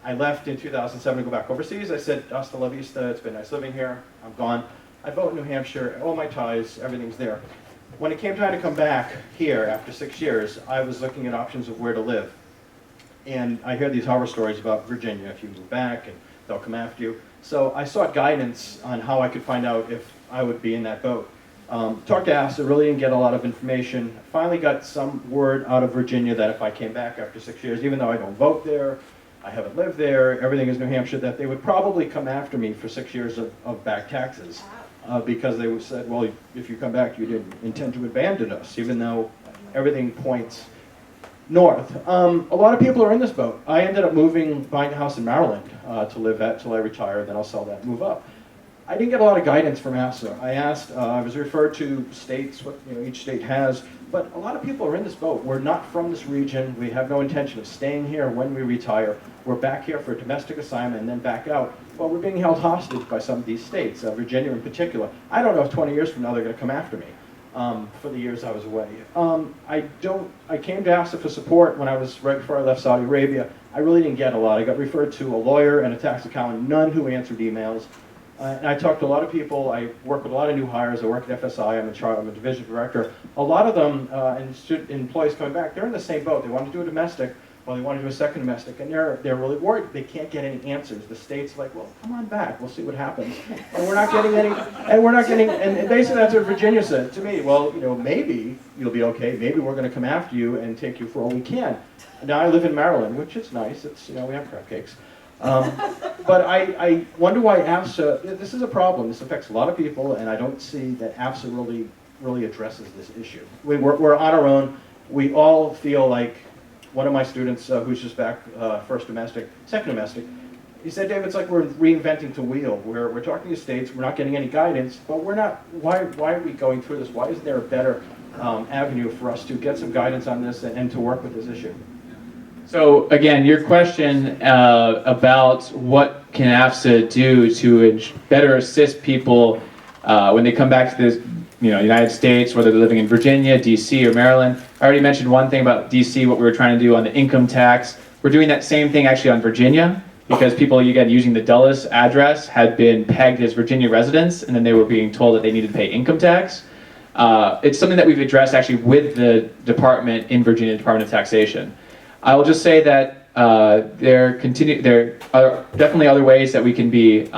I left in 2007 to go back overseas. I said, hasta la vista, it's been nice living here, I'm gone. I vote in New Hampshire, all my ties, everything's there. When it came time to come back here after 6 years, I was looking at options of where to live. And I hear these horror stories about Virginia, if you move back and they'll come after you. So I sought guidance on how I could find out if I would be in that boat. Talked to AFSA, really didn't get a lot of information. Finally got some word out of Virginia that if I came back after 6 years, even though I don't vote there, I haven't lived there, everything is New Hampshire, that they would probably come after me for 6 years of back taxes. Because they said, well, if you come back, you didn't intend to abandon us, even though everything points north. A lot of people are in this boat. I ended up buying a house in Maryland to live at till I retire, then I'll sell that and move up. I didn't get a lot of guidance from AFSA. I asked, I was referred to states, what each state has, but a lot of people are in this boat. We're not from this region. We have no intention of staying here when we retire. We're back here for a domestic assignment and then back out. Well, we're being held hostage by some of these states, Virginia in particular. I don't know if 20 years from now they're going to come after me for the years I was away. I came to AFSA for support when I was, right before I left Saudi Arabia. I really didn't get a lot. I got referred to a lawyer and a tax accountant, none who answered emails. And I talked to a lot of people. I work with a lot of new hires. I work at FSI. I'm a division director. A lot of them, employees coming back, they're in the same boat. They want to do a domestic, well, they want to do a second domestic, and they're really worried. They can't get any answers. The state's like, well, come on back. We'll see what happens. And we're not getting any. And basically that's what Virginia said to me. Well, maybe you'll be okay. Maybe we're going to come after you and take you for all we can. Now I live in Maryland, which is nice. It's we have crab cakes. But I wonder why AFSA, this is a problem. This affects a lot of people, and I don't see that AFSA really addresses this issue. We're on our own. We all feel like, one of my students who's just back, first domestic, second domestic, he said, Dave, it's like we're reinventing the wheel. We're talking to states, we're not getting any guidance, but we're not, why are we going through this? Why isn't there a better avenue for us to get some guidance on this and to work with this issue? So again, your question about what can AFSA do to better assist people when they come back to the United States, whether they're living in Virginia, DC, or Maryland. I already mentioned one thing about DC, what we were trying to do on the income tax. We're doing that same thing actually on Virginia, because people, again, using the Dulles address had been pegged as Virginia residents, and then they were being told that they needed to pay income tax. It's something that we've addressed actually with the department in Virginia, Department of Taxation. I will just say that there are definitely other ways that we can be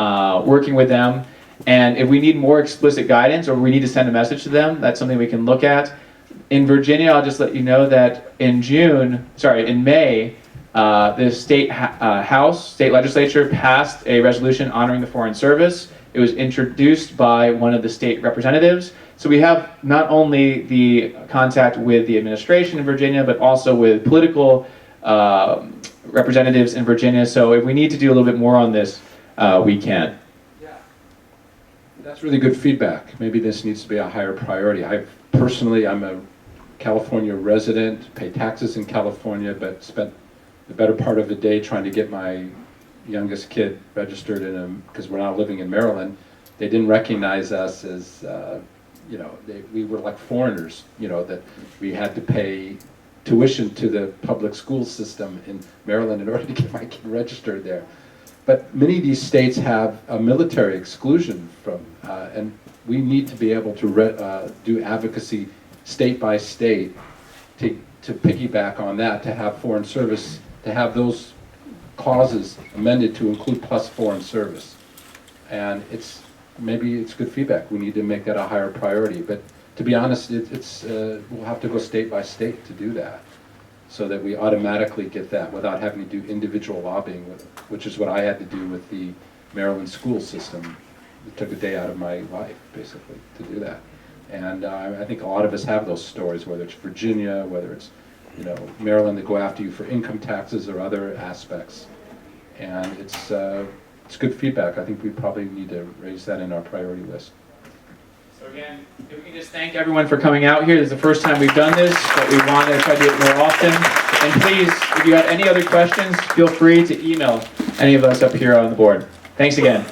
working with them, and if we need more explicit guidance or we need to send a message to them, that's something we can look at. In Virginia, I'll just let you know that in May, the state state legislature passed a resolution honoring the Foreign Service. It was introduced by one of the state representatives. So we have not only the contact with the administration in Virginia, but also with political representatives in Virginia. So if we need to do a little bit more on this, we can. Yeah, that's really good feedback. Maybe this needs to be a higher priority. I'm a California resident, pay taxes in California, but spent the better part of the day trying to get my youngest kid registered because we're now living in Maryland. They didn't recognize us as, we were like foreigners, that we had to pay tuition to the public school system in Maryland in order to get my kid registered there. But many of these states have a military exclusion from, and we need to be able to do advocacy state by state to piggyback on that, to have foreign service, to have those clauses amended to include plus foreign service. And maybe it's good feedback. We need to make that a higher priority. But to be honest, we'll have to go state by state to do that, so that we automatically get that without having to do individual lobbying, which is what I had to do with the Maryland school system. It took a day out of my life, basically, to do that. And I think a lot of us have those stories, whether it's Virginia, whether it's Maryland, that go after you for income taxes or other aspects. And it's good feedback. I think we probably need to raise that in our priority list. So Again, if we can just thank everyone for coming out here. This is the first time we've done this, but we want to try to do it more often. And please, if you have any other questions, feel free to email any of us up here on the board. Thanks again.